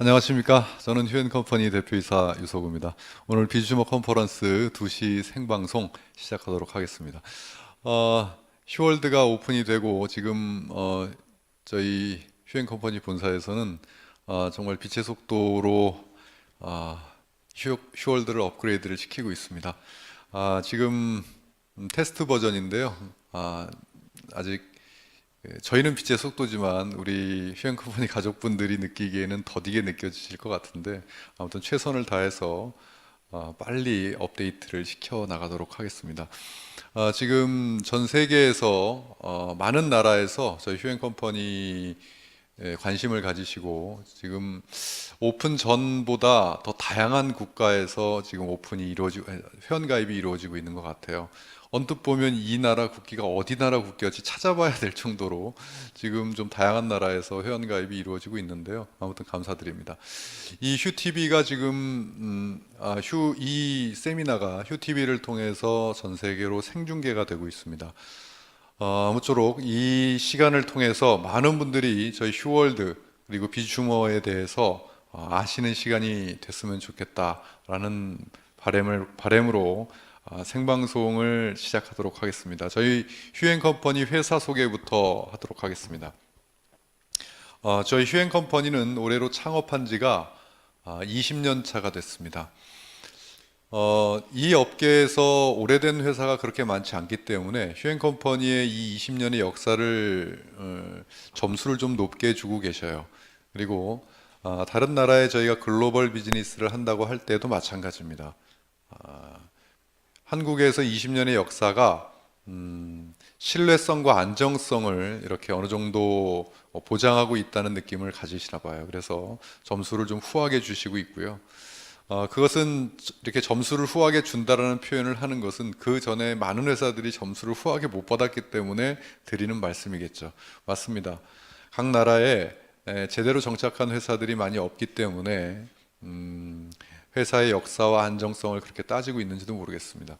안녕하십니까. 저는 휴엔컴퍼니 대표이사 유석우입니다. 오늘 비주머 컨퍼런스 2시 생방송 시작하도록 하겠습니다. 휴월드가 오픈이 되고 지금 저희 휴엔컴퍼니 본사에서는 정말 빛의 속도로 휴월드를 업그레이드를 시키고 있습니다. 지금 테스트 버전인데요. 아직 저희는 빛의 속도지만 우리 휴양컴퍼니 가족분들이 느끼기에는 더디게 느껴지실 것 같은데, 아무튼 최선을 다해서 빨리 업데이트를 시켜 나가도록 하겠습니다. 지금 전 세계에서 많은 나라에서 저희 휴양컴퍼니에 관심을 가지시고, 지금 오픈 전보다 더 다양한 국가에서 지금 회원가입이 이루어지고 있는 것 같아요. 언뜻 보면 이 나라 국기가 어디 나라 국기였지 찾아봐야 될 정도로 지금 좀 다양한 나라에서 회원가입이 이루어지고 있는데요. 아무튼 감사드립니다. 이 휴TV가 지금 이 세미나가 휴TV를 통해서 전 세계로 생중계가 되고 있습니다. 아무쪼록 이 시간을 통해서 많은 분들이 저희 휴월드 그리고 비주머에 대해서 아시는 시간이 됐으면 좋겠다라는 바람으로 생방송을 시작하도록 하겠습니다. 저희 휴엔컴퍼니 회사 소개부터 하도록 하겠습니다. 저희 휴엔컴퍼니는 올해로 창업한 지가 20년 차가 됐습니다. 이 업계에서 오래된 회사가 그렇게 많지 않기 때문에 휴엔컴퍼니의 이 20년의 역사를 점수를 좀 높게 주고 계셔요. 그리고 다른 나라에 저희가 글로벌 비즈니스를 한다고 할 때도 마찬가지입니다. 한국에서 20년의 역사가 신뢰성과 안정성을 이렇게 어느 정도 보장하고 있다는 느낌을 가지시나 봐요. 그래서 점수를 좀 후하게 주시고 있고요. 그것은 이렇게 점수를 후하게 준다라는 표현을 하는 것은 그 전에 많은 회사들이 점수를 후하게 못 받았기 때문에 드리는 말씀이겠죠. 맞습니다. 각 나라에 제대로 정착한 회사들이 많이 없기 때문에 회사의 역사와 안정성을 그렇게 따지고 있는지도 모르겠습니다.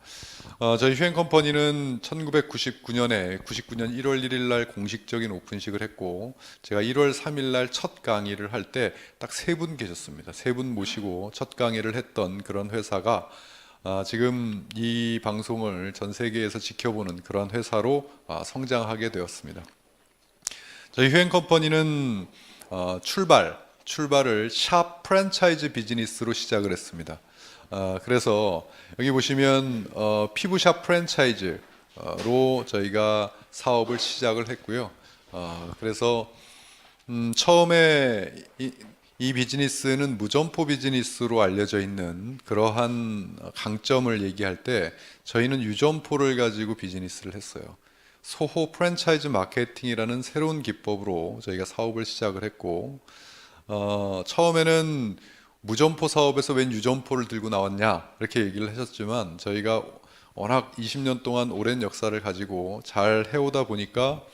저희 휴엔컴퍼니는 1999년에 99년 1월 1일 날 공식적인 오픈식을 했고, 제가 1월 3일 날 첫 강의를 할 때 딱 3분 계셨습니다. 3분 모시고 첫 강의를 했던 그런 회사가 지금 이 방송을 전 세계에서 지켜보는 그런 회사로 성장하게 되었습니다. 저희 휴엔컴퍼니는 출발을 샵 프랜차이즈 비즈니스로 시작을 했습니다. 그래서 여기 보시면 피부샵 프랜차이즈로 저희가 사업을 시작을 했고요. 그래서 처음에 이 비즈니스는 무점포 비즈니스로 알려져 있는 그러한 강점을 얘기할 때 저희는 유점포를 가지고 비즈니스를 했어요. 소호 프랜차이즈 마케팅이라는 새로운 기법으로 저희가 사업을 시작을 했고, 처음에는 무점포 사업에서 웬 유점포를 들고 나왔냐 이렇게 얘기를 하셨지만, 저희가 워낙 20년 동안 오랜 역사를 가지고 잘 해오다 보니까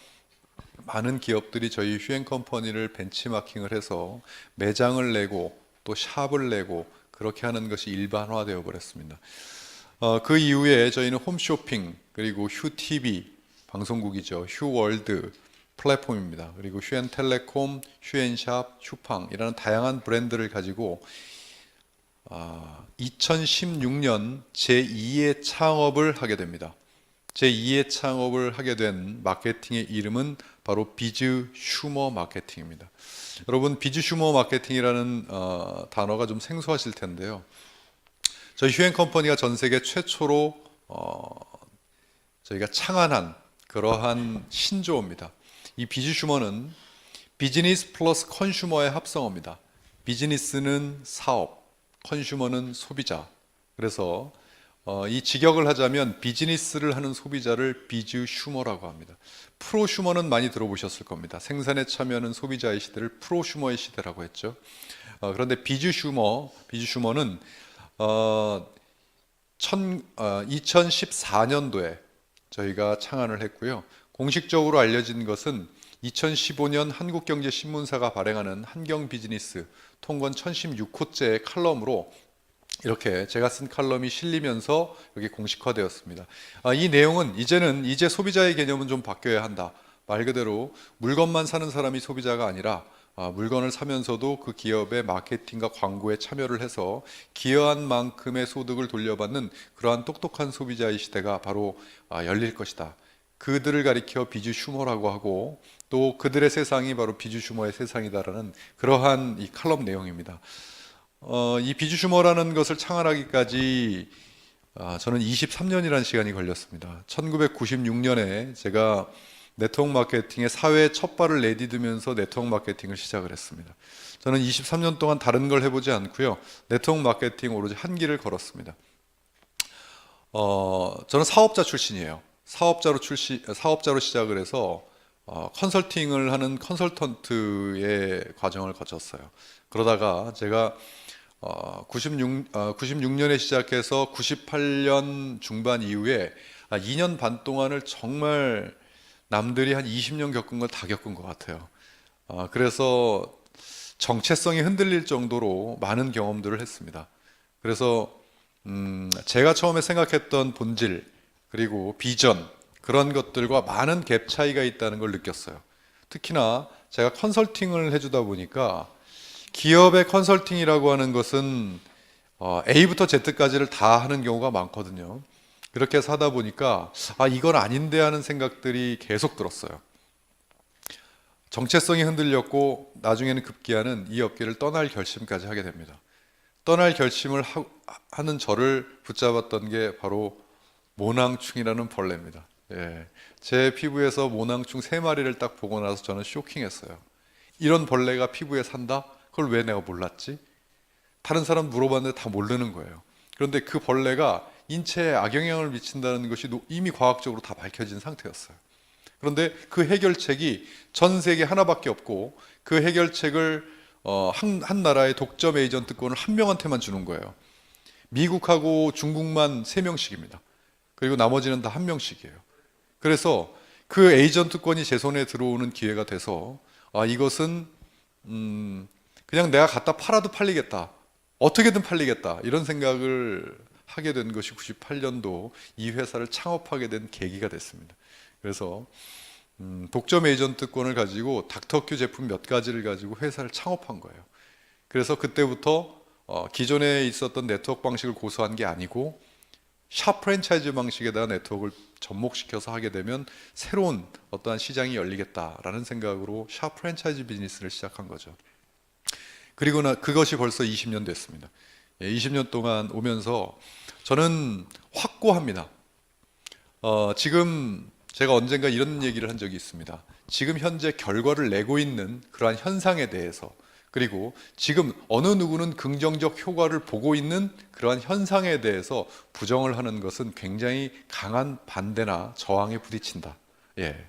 많은 기업들이 저희 휴엔컴퍼니를 벤치마킹을 해서 매장을 내고 또 샵을 내고 그렇게 하는 것이 일반화되어 버렸습니다. 그 이후에 저희는 홈쇼핑 그리고 휴TV 방송국이죠. 휴월드 플랫폼입니다. 그리고 휴엔텔레콤, 휴엔샵, 휴팡이라는 다양한 브랜드를 가지고 2016년 제2의 창업을 하게 됩니다. 제2의 창업을 하게 된 마케팅의 이름은 바로 비즈 휴머 마케팅입니다. 여러분, 비즈 휴머 마케팅이라는 단어가 좀 생소하실 텐데요. 저희 휴엔컴퍼니가 전 세계 최초로 저희가 창안한 그러한 신조어입니다. 이 비즈 휴머는 비즈니스 플러스 컨슈머의 합성어입니다. 비즈니스는 사업, 컨슈머는 소비자. 그래서 이 직역을 하자면 비즈니스를 하는 소비자를 비즈 휴머라고 합니다. 프로슈머는 많이 들어보셨을 겁니다. 생산에 참여하는 소비자의 시대를 프로슈머의 시대라고 했죠. 그런데 비즈 휴머는 2014년도에 저희가 창안을 했고요. 공식적으로 알려진 것은 2015년 한국경제신문사가 발행하는 한경비즈니스 통권 1016호째의 칼럼으로 이렇게 제가 쓴 칼럼이 실리면서 여기 공식화되었습니다. 이 내용은 이제 소비자의 개념은 좀 바뀌어야 한다. 말 그대로 물건만 사는 사람이 소비자가 아니라 물건을 사면서도 그 기업의 마케팅과 광고에 참여를 해서 기여한 만큼의 소득을 돌려받는 그러한 똑똑한 소비자의 시대가 바로 열릴 것이다. 그들을 가리켜 비주 슈머라고 하고 또 그들의 세상이 바로 비주 슈머의 세상이다라는 그러한 이 칼럼 내용입니다. 이 비주 슈머라는 것을 창안하기까지 저는 23년이라는 시간이 걸렸습니다. 1996년에 제가 네트워크 마케팅의 사회에 첫 발을 내디디면서 네트워크 마케팅을 시작을 했습니다. 저는 23년 동안 다른 걸 해보지 않고요. 네트워크 마케팅 오로지 한 길을 걸었습니다. 저는 사업자 출신이에요. 사업자로 시작을 해서 컨설팅을 하는 컨설턴트의 과정을 거쳤어요. 그러다가 제가 96년에 시작해서 98년 중반 이후에 2년 반 동안을 정말 남들이 한 20년 겪은 걸 다 겪은 것 같아요. 그래서 정체성이 흔들릴 정도로 많은 경험들을 했습니다. 그래서 제가 처음에 생각했던 본질 그리고 비전 그런 것들과 많은 갭 차이가 있다는 걸 느꼈어요. 특히나 제가 컨설팅을 해주다 보니까 기업의 컨설팅이라고 하는 것은 A부터 Z까지를 다 하는 경우가 많거든요. 그렇게 사다 보니까 이건 아닌데 하는 생각들이 계속 들었어요. 정체성이 흔들렸고 나중에는 급기야는 이 업계를 떠날 결심까지 하게 됩니다. 떠날 결심을 하는 저를 붙잡았던 게 바로 모낭충이라는 벌레입니다. 예, 제 피부에서 모낭충 3마리를 딱 보고 나서 저는 쇼킹했어요. 이런 벌레가 피부에 산다? 그걸 왜 내가 몰랐지? 다른 사람 물어봤는데 다 모르는 거예요. 그런데 그 벌레가 인체에 악영향을 미친다는 것이 이미 과학적으로 다 밝혀진 상태였어요. 그런데 그 해결책이 전 세계 하나밖에 없고 그 해결책을 한 나라의 독점 에이전트권을 한 명한테만 주는 거예요. 미국하고 중국만 3명씩입니다. 그리고 나머지는 다 1명씩이에요. 그래서 그 에이전트권이 제 손에 들어오는 기회가 돼서 이것은 그냥 내가 갖다 팔아도 팔리겠다. 어떻게든 팔리겠다. 이런 생각을 하게 된 것이 98년도 이 회사를 창업하게 된 계기가 됐습니다. 그래서 독점 에이전트권을 가지고 닥터큐 제품 몇 가지를 가지고 회사를 창업한 거예요. 그래서 그때부터 기존에 있었던 네트워크 방식을 고수한 게 아니고 샵 프랜차이즈 방식에다가 네트워크를 접목시켜서 하게 되면 새로운 어떠한 시장이 열리겠다라는 생각으로 샵 프랜차이즈 비즈니스를 시작한 거죠. 그리고 그것이 벌써 20년 됐습니다. 20년 동안 오면서 저는 확고합니다. 지금 제가 언젠가 이런 얘기를 한 적이 있습니다. 지금 현재 결과를 내고 있는 그러한 현상에 대해서 그리고 지금 어느 누구는 긍정적 효과를 보고 있는 그러한 현상에 대해서 부정을 하는 것은 굉장히 강한 반대나 저항에 부딪힌다. 예.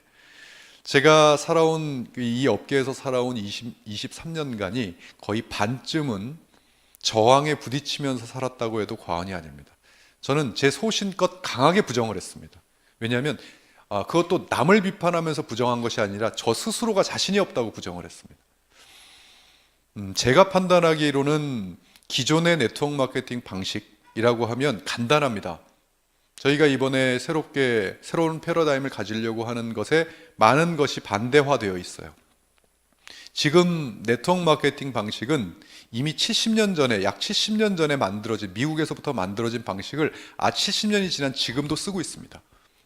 제가 살아온 이 업계에서 살아온 23년간이 거의 반쯤은 저항에 부딪히면서 살았다고 해도 과언이 아닙니다. 저는 제 소신껏 강하게 부정을 했습니다. 왜냐하면 그것도 남을 비판하면서 부정한 것이 아니라 저 스스로가 자신이 없다고 부정을 했습니다. 제가 판단하기로는 기존의 네트워크 마케팅 방식이라고 하면 간단합니다. 저희가 이번에 새로운 패러다임을 가지려고 하는 것에 많은 것이 반대화되어 있어요. 지금 네트워크 마케팅 방식은 이미 70년 전에, 약 70년 전에 만들어진, 미국에서부터 만들어진 방식을 70년이 지난 지금도 쓰고 있습니다.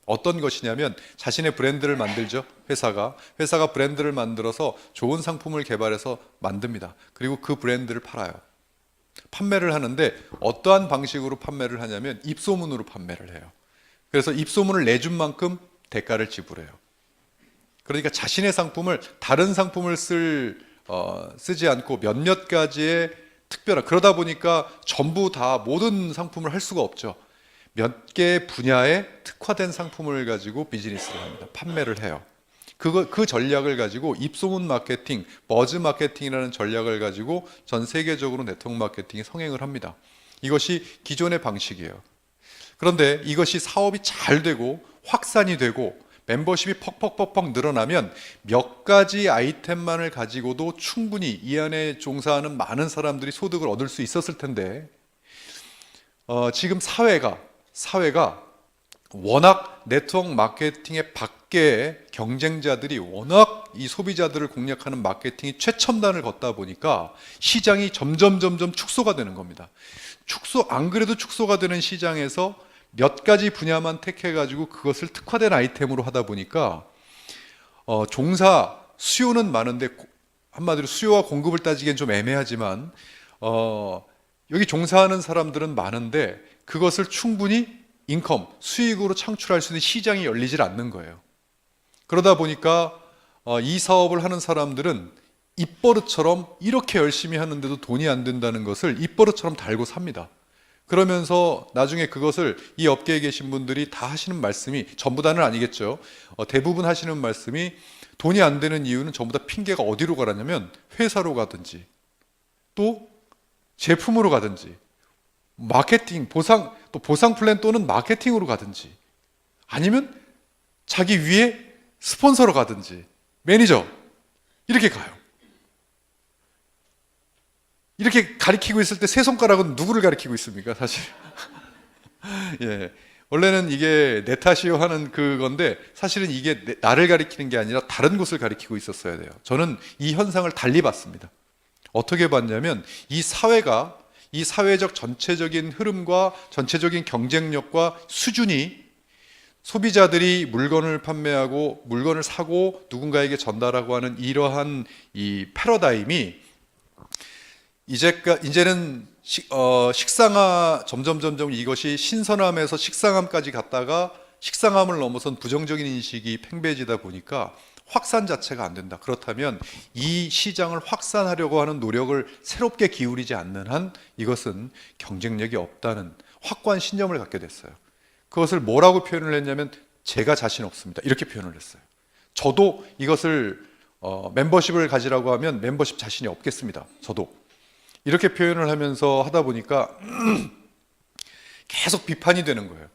어떤 것이냐면 자신의 브랜드를 만들죠. 회사가 브랜드를 만들어서 좋은 상품을 개발해서 만듭니다. 그리고 그 브랜드를 팔아요. 판매를 하는데 어떠한 방식으로 판매를 하냐면 입소문으로 판매를 해요. 그래서 입소문을 내준 만큼 대가를 지불해요. 그러니까 자신의 상품을 다른 상품을 쓰지 않고 몇몇 가지의 특별한, 그러다 보니까 전부 다 모든 상품을 할 수가 없죠. 몇 개의 분야에 특화된 상품을 가지고 비즈니스를 합니다. 판매를 해요. 그 전략을 가지고 입소문 마케팅, 버즈 마케팅이라는 전략을 가지고 전 세계적으로 네트워크 마케팅이 성행을 합니다. 이것이 기존의 방식이에요. 그런데 이것이 사업이 잘 되고 확산이 되고 멤버십이 퍽퍽퍽퍽 늘어나면 몇 가지 아이템만을 가지고도 충분히 이 안에 종사하는 많은 사람들이 소득을 얻을 수 있었을 텐데 지금 사회가 워낙 네트워크 마케팅의 밖에 경쟁자들이 워낙 이 소비자들을 공략하는 마케팅이 최첨단을 걷다 보니까 시장이 점점 축소가 되는 겁니다. 안 그래도 축소가 되는 시장에서 몇 가지 분야만 택해가지고 그것을 특화된 아이템으로 하다 보니까 종사 수요는 많은데 한마디로 수요와 공급을 따지기엔 좀 애매하지만 여기 종사하는 사람들은 많은데 그것을 충분히 수익으로 창출할 수 있는 시장이 열리질 않는 거예요. 그러다 보니까 이 사업을 하는 사람들은 입버릇처럼 이렇게 열심히 하는데도 돈이 안 된다는 것을 입버릇처럼 달고 삽니다. 그러면서 나중에 그것을 이 업계에 계신 분들이 다 하시는 말씀이, 전부 다는 아니겠죠. 대부분 하시는 말씀이 돈이 안 되는 이유는 전부 다 핑계가 어디로 가라냐면 회사로 가든지 또 제품으로 가든지 마케팅, 보상 플랜 또는 마케팅으로 가든지 아니면 자기 위에 스폰서로 가든지 매니저 이렇게 가요. 이렇게 가리키고 있을 때 세 손가락은 누구를 가리키고 있습니까? 사실 예, 원래는 이게 내 탓이요 하는 그건데 사실은 이게 나를 가리키는 게 아니라 다른 곳을 가리키고 있었어야 돼요. 저는 이 현상을 달리 봤습니다. 어떻게 봤냐면 이 사회적 전체적인 흐름과 전체적인 경쟁력과 수준이 소비자들이 물건을 판매하고 물건을 사고 누군가에게 전달하고 하는 이러한 이 패러다임이 이제는 식상화 점점 이것이 신선함에서 식상함까지 갔다가 식상함을 넘어선 부정적인 인식이 팽배해지다 보니까 확산 자체가 안 된다. 그렇다면 이 시장을 확산하려고 하는 노력을 새롭게 기울이지 않는 한 이것은 경쟁력이 없다는 확고한 신념을 갖게 됐어요. 그것을 뭐라고 표현을 했냐면 제가 자신 없습니다. 이렇게 표현을 했어요. 저도 이것을 멤버십을 가지라고 하면 멤버십 자신이 없겠습니다. 저도. 이렇게 표현을 하면서 하다 보니까 계속 비판이 되는 거예요.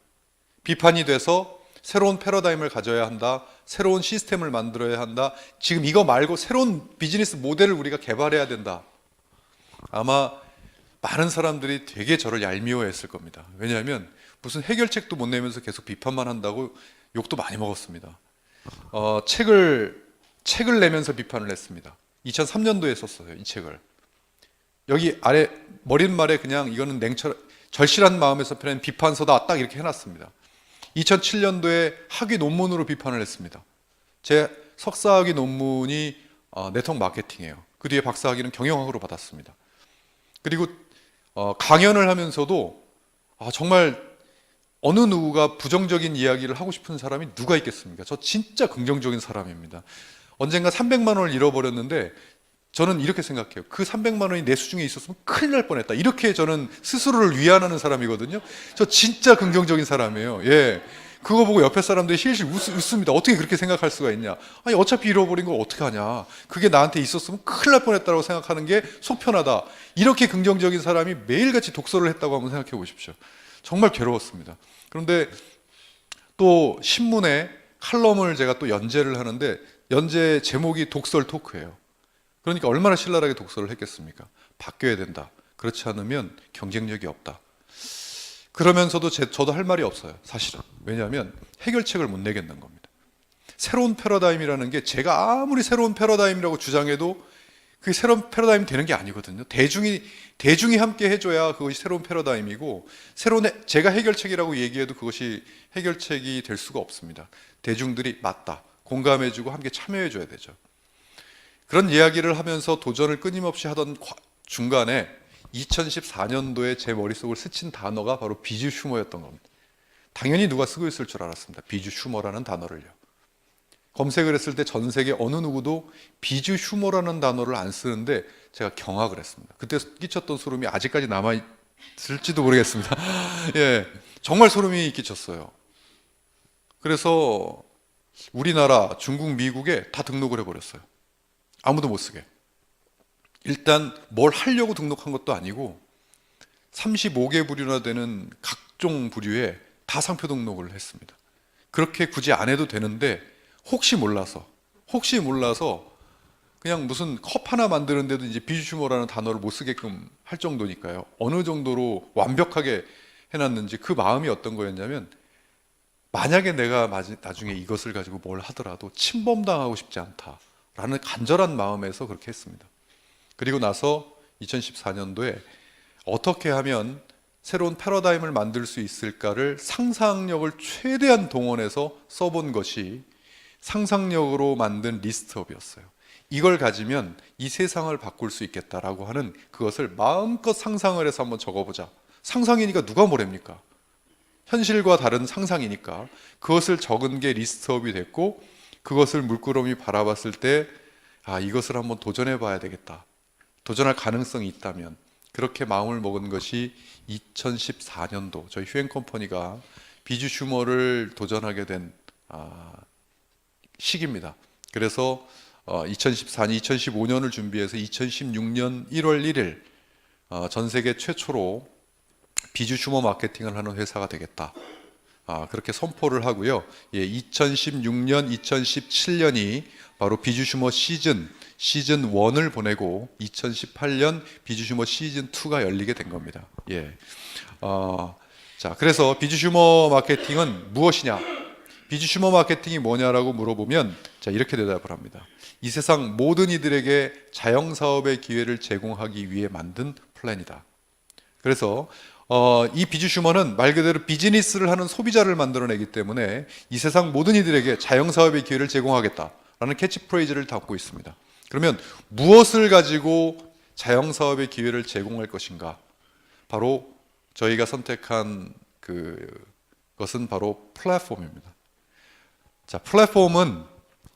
비판이 돼서 새로운 패러다임을 가져야 한다. 새로운 시스템을 만들어야 한다. 지금 이거 말고 새로운 비즈니스 모델을 우리가 개발해야 된다. 아마 많은 사람들이 되게 저를 얄미워했을 겁니다. 왜냐하면 무슨 해결책도 못 내면서 계속 비판만 한다고 욕도 많이 먹었습니다. 책을 내면서 비판을 했습니다. 2003년도에 썼어요, 이 책을. 여기 아래 머릿말에 그냥 이거는 절실한 마음에서 펴낸 비판서다 딱 이렇게 해놨습니다. 2007년도에 학위 논문으로 비판을 했습니다. 제 석사학위 논문이 네트워크 마케팅이에요. 그 뒤에 박사학위는 경영학으로 받았습니다. 그리고 강연을 하면서도 정말 어느 누구가 부정적인 이야기를 하고 싶은 사람이 누가 있겠습니까? 저 진짜 긍정적인 사람입니다. 언젠가 300만 원을 잃어버렸는데 저는 이렇게 생각해요. 그 300만 원이 내 수중에 있었으면 큰일 날 뻔했다. 이렇게 저는 스스로를 위안하는 사람이거든요. 저 진짜 긍정적인 사람이에요. 예. 그거 보고 옆에 사람들이 실실 웃습니다. 어떻게 그렇게 생각할 수가 있냐. 아니 어차피 잃어버린 걸 어떻게 하냐. 그게 나한테 있었으면 큰일 날 뻔했다고 생각하는 게 속 편하다. 이렇게 긍정적인 사람이 매일같이 독서를 했다고 한번 생각해 보십시오. 정말 괴로웠습니다. 그런데 또 신문에 칼럼을 제가 또 연재를 하는데 연재 제목이 독설 토크예요. 그러니까 얼마나 신랄하게 독서를 했겠습니까? 바뀌어야 된다. 그렇지 않으면 경쟁력이 없다. 그러면서도 저도 할 말이 없어요. 사실은. 왜냐하면 해결책을 못 내겠는 겁니다. 새로운 패러다임이라는 게 제가 아무리 새로운 패러다임이라고 주장해도 그게 새로운 패러다임이 되는 게 아니거든요. 대중이 함께 해줘야 그것이 새로운 패러다임이고 제가 해결책이라고 얘기해도 그것이 해결책이 될 수가 없습니다. 대중들이 맞다. 공감해주고 함께 참여해줘야 되죠. 그런 이야기를 하면서 도전을 끊임없이 하던 중간에 2014년도에 제 머릿속을 스친 단어가 바로 비주 슈머였던 겁니다. 당연히 누가 쓰고 있을 줄 알았습니다. 비주 슈머라는 단어를요. 검색을 했을 때 전 세계 어느 누구도 비주 슈머라는 단어를 안 쓰는데 제가 경악을 했습니다. 그때 끼쳤던 소름이 아직까지 남아있을지도 모르겠습니다. 예, 정말 소름이 끼쳤어요. 그래서 우리나라, 중국, 미국에 다 등록을 해버렸어요. 아무도 못 쓰게. 일단 뭘 하려고 등록한 것도 아니고 35개 부류나 되는 각종 부류에 다 상표 등록을 했습니다. 그렇게 굳이 안 해도 되는데 혹시 몰라서 그냥 무슨 컵 하나 만드는데도 이제 비주슈머라는 단어를 못 쓰게끔 할 정도니까요. 어느 정도로 완벽하게 해놨는지 그 마음이 어떤 거였냐면 만약에 내가 나중에 이것을 가지고 뭘 하더라도 침범당하고 싶지 않다. 라는 간절한 마음에서 그렇게 했습니다. 그리고 나서 2014년도에 어떻게 하면 새로운 패러다임을 만들 수 있을까를 상상력을 최대한 동원해서 써본 것이 상상력으로 만든 리스트업이었어요. 이걸 가지면 이 세상을 바꿀 수 있겠다라고 하는 그것을 마음껏 상상을 해서 한번 적어보자. 상상이니까 누가 뭐랍니까? 현실과 다른 상상이니까 그것을 적은 게 리스트업이 됐고, 그것을 물끄러미 바라봤을 때 이것을 한번 도전해 봐야 되겠다. 도전할 가능성이 있다면, 그렇게 마음을 먹은 것이 2014년도 저희 휴앤컴퍼니가 비주 슈머를 도전하게 된 시기입니다. 그래서 2014년, 2015년을 준비해서 2016년 1월 1일 전 세계 최초로 비주 슈머 마케팅을 하는 회사가 되겠다. 그렇게 선포를 하고요. 2016년, 2017년이 바로 비주 슈머 시즌 1을 보내고 2018년 비주 슈머 시즌 2가 열리게 된 겁니다. 자, 그래서 비주 슈머 마케팅은 무엇이냐? 비주 슈머 마케팅이 뭐냐라고 물어보면 자, 이렇게 대답을 합니다. 이 세상 모든 이들에게 자영사업의 기회를 제공하기 위해 만든 플랜이다. 그래서 이 비주 슈머는 말 그대로 비즈니스를 하는 소비자를 만들어내기 때문에 이 세상 모든 이들에게 자영사업의 기회를 제공하겠다라는 캐치프레이즈를 담고 있습니다. 그러면 무엇을 가지고 자영사업의 기회를 제공할 것인가? 바로 저희가 선택한 그것은 바로 플랫폼입니다. 자, 플랫폼은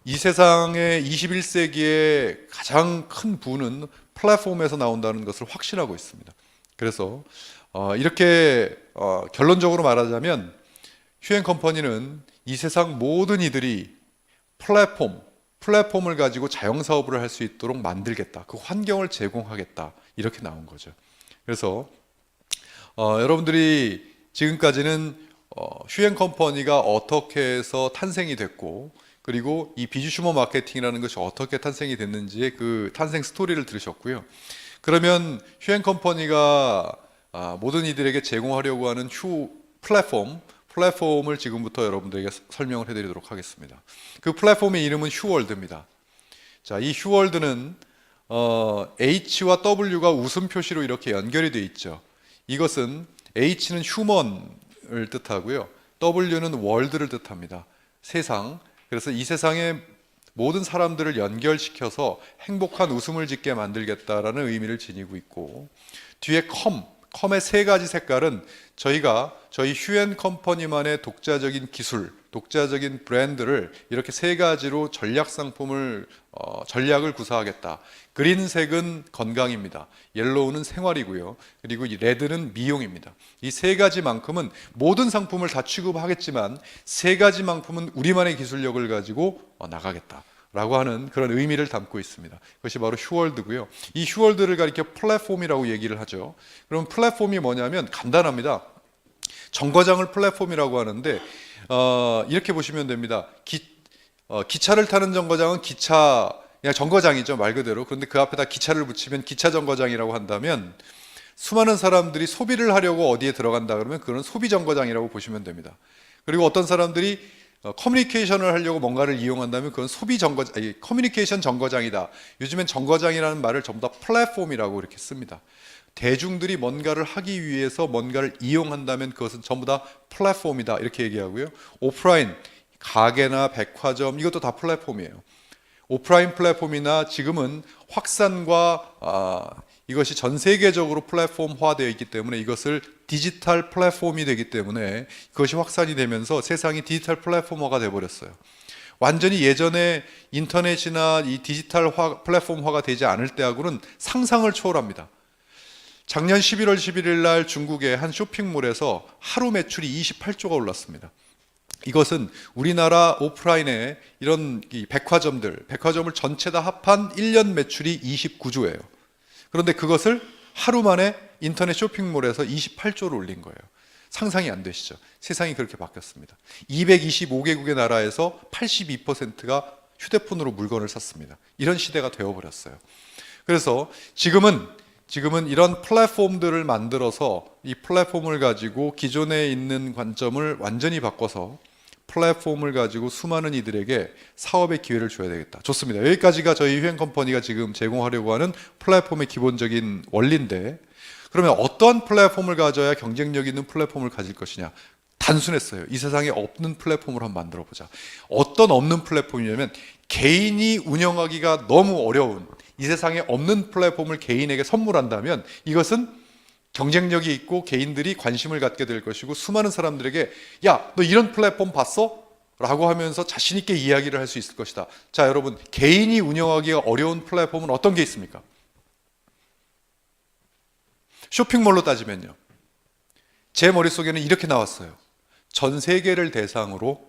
이 세상의 21세기의 가장 큰 부는 플랫폼에서 나온다는 것을 확신하고 있습니다. 그래서 이렇게 결론적으로 말하자면 휴앤컴퍼니는 이 세상 모든 이들이 플랫폼을 가지고 자영사업을 할 수 있도록 만들겠다. 그 환경을 제공하겠다. 이렇게 나온 거죠. 그래서 여러분들이 지금까지는 휴앤컴퍼니가 어떻게 해서 탄생이 됐고, 그리고 이 비주 슈머 마케팅이라는 것이 어떻게 탄생이 됐는지의 그 탄생 스토리를 들으셨고요. 그러면 휴앤컴퍼니가 모든 이들에게 제공하려고 하는 플랫폼을 지금부터 여러분들에게 설명을 해드리도록 하겠습니다. 그 플랫폼의 이름은 휴월드입니다. 자, 이 휴월드는 H와 W가 웃음 표시로 이렇게 연결이 되어 있죠. 이것은 H는 휴먼을 뜻하고요, W는 월드를 뜻합니다. 세상. 그래서 이 세상의 모든 사람들을 연결시켜서 행복한 웃음을 짓게 만들겠다라는 의미를 지니고 있고, 뒤에 컴의 세 가지 색깔은 저희 휴앤컴퍼니만의 독자적인 기술, 독자적인 브랜드를 이렇게 세 가지로 전략을 구사하겠다. 그린색은 건강입니다. 옐로우는 생활이고요. 그리고 이 레드는 미용입니다. 이 세 가지만큼은 모든 상품을 다 취급하겠지만 세 가지만큼은 우리만의 기술력을 가지고 나가겠다. 라고 하는 그런 의미를 담고 있습니다. 그것이 바로 휴월드고요. 이 휴월드를 가리켜 플랫폼이라고 얘기를 하죠. 그럼 플랫폼이 뭐냐면 간단합니다. 정거장을 플랫폼이라고 하는데 이렇게 보시면 됩니다. 기차를 타는 정거장은 그냥 정거장이죠, 말 그대로. 그런데 그 앞에다 기차를 붙이면 기차 정거장이라고 한다면, 수많은 사람들이 소비를 하려고 어디에 들어간다 그러면 그건 소비 정거장이라고 보시면 됩니다. 그리고 어떤 사람들이 커뮤니케이션을 하려고 뭔가를 이용한다면 그건 커뮤니케이션 정거장이다. 요즘엔 정거장이라는 말을 전부 다 플랫폼이라고 이렇게 씁니다. 대중들이 뭔가를 하기 위해서 뭔가를 이용한다면 그것은 전부 다 플랫폼이다. 이렇게 얘기하고요. 오프라인, 가게나 백화점, 이것도 다 플랫폼이에요. 오프라인 플랫폼이나 지금은 확산과 이것이 전 세계적으로 플랫폼화되어 있기 때문에 이것을 디지털 플랫폼이 되기 때문에 그것이 확산이 되면서 세상이 디지털 플랫폼화가 되어버렸어요. 완전히 예전에 인터넷이나 이 디지털 플랫폼화가 되지 않을 때하고는 상상을 초월합니다. 작년 11월 11일 날 중국의 한 쇼핑몰에서 하루 매출이 28조가 올랐습니다. 이것은 우리나라 오프라인의 이런 백화점을 전체 다 합한 1년 매출이 29조예요. 그런데 그것을 하루 만에 인터넷 쇼핑몰에서 28조를 올린 거예요. 상상이 안 되시죠? 세상이 그렇게 바뀌었습니다. 225개국의 나라에서 82%가 휴대폰으로 물건을 샀습니다. 이런 시대가 되어버렸어요. 그래서 지금은 이런 플랫폼들을 만들어서 이 플랫폼을 가지고 기존에 있는 관점을 완전히 바꿔서 플랫폼을 가지고 수많은 이들에게 사업의 기회를 줘야 되겠다. 좋습니다. 여기까지가 저희 휴행컴퍼니가 지금 제공하려고 하는 플랫폼의 기본적인 원리인데, 그러면 어떠한 플랫폼을 가져야 경쟁력 있는 플랫폼을 가질 것이냐? 단순했어요. 이 세상에 없는 플랫폼을 한번 만들어 보자. 어떤 없는 플랫폼이냐면 개인이 운영하기가 너무 어려운 이 세상에 없는 플랫폼을 개인에게 선물한다면 이것은 경쟁력이 있고 개인들이 관심을 갖게 될 것이고 수많은 사람들에게 야, 너 이런 플랫폼 봤어? 라고 하면서 자신 있게 이야기를 할 수 있을 것이다. 자, 여러분, 개인이 운영하기가 어려운 플랫폼은 어떤 게 있습니까? 쇼핑몰로 따지면요, 제 머릿속에는 이렇게 나왔어요. 전 세계를 대상으로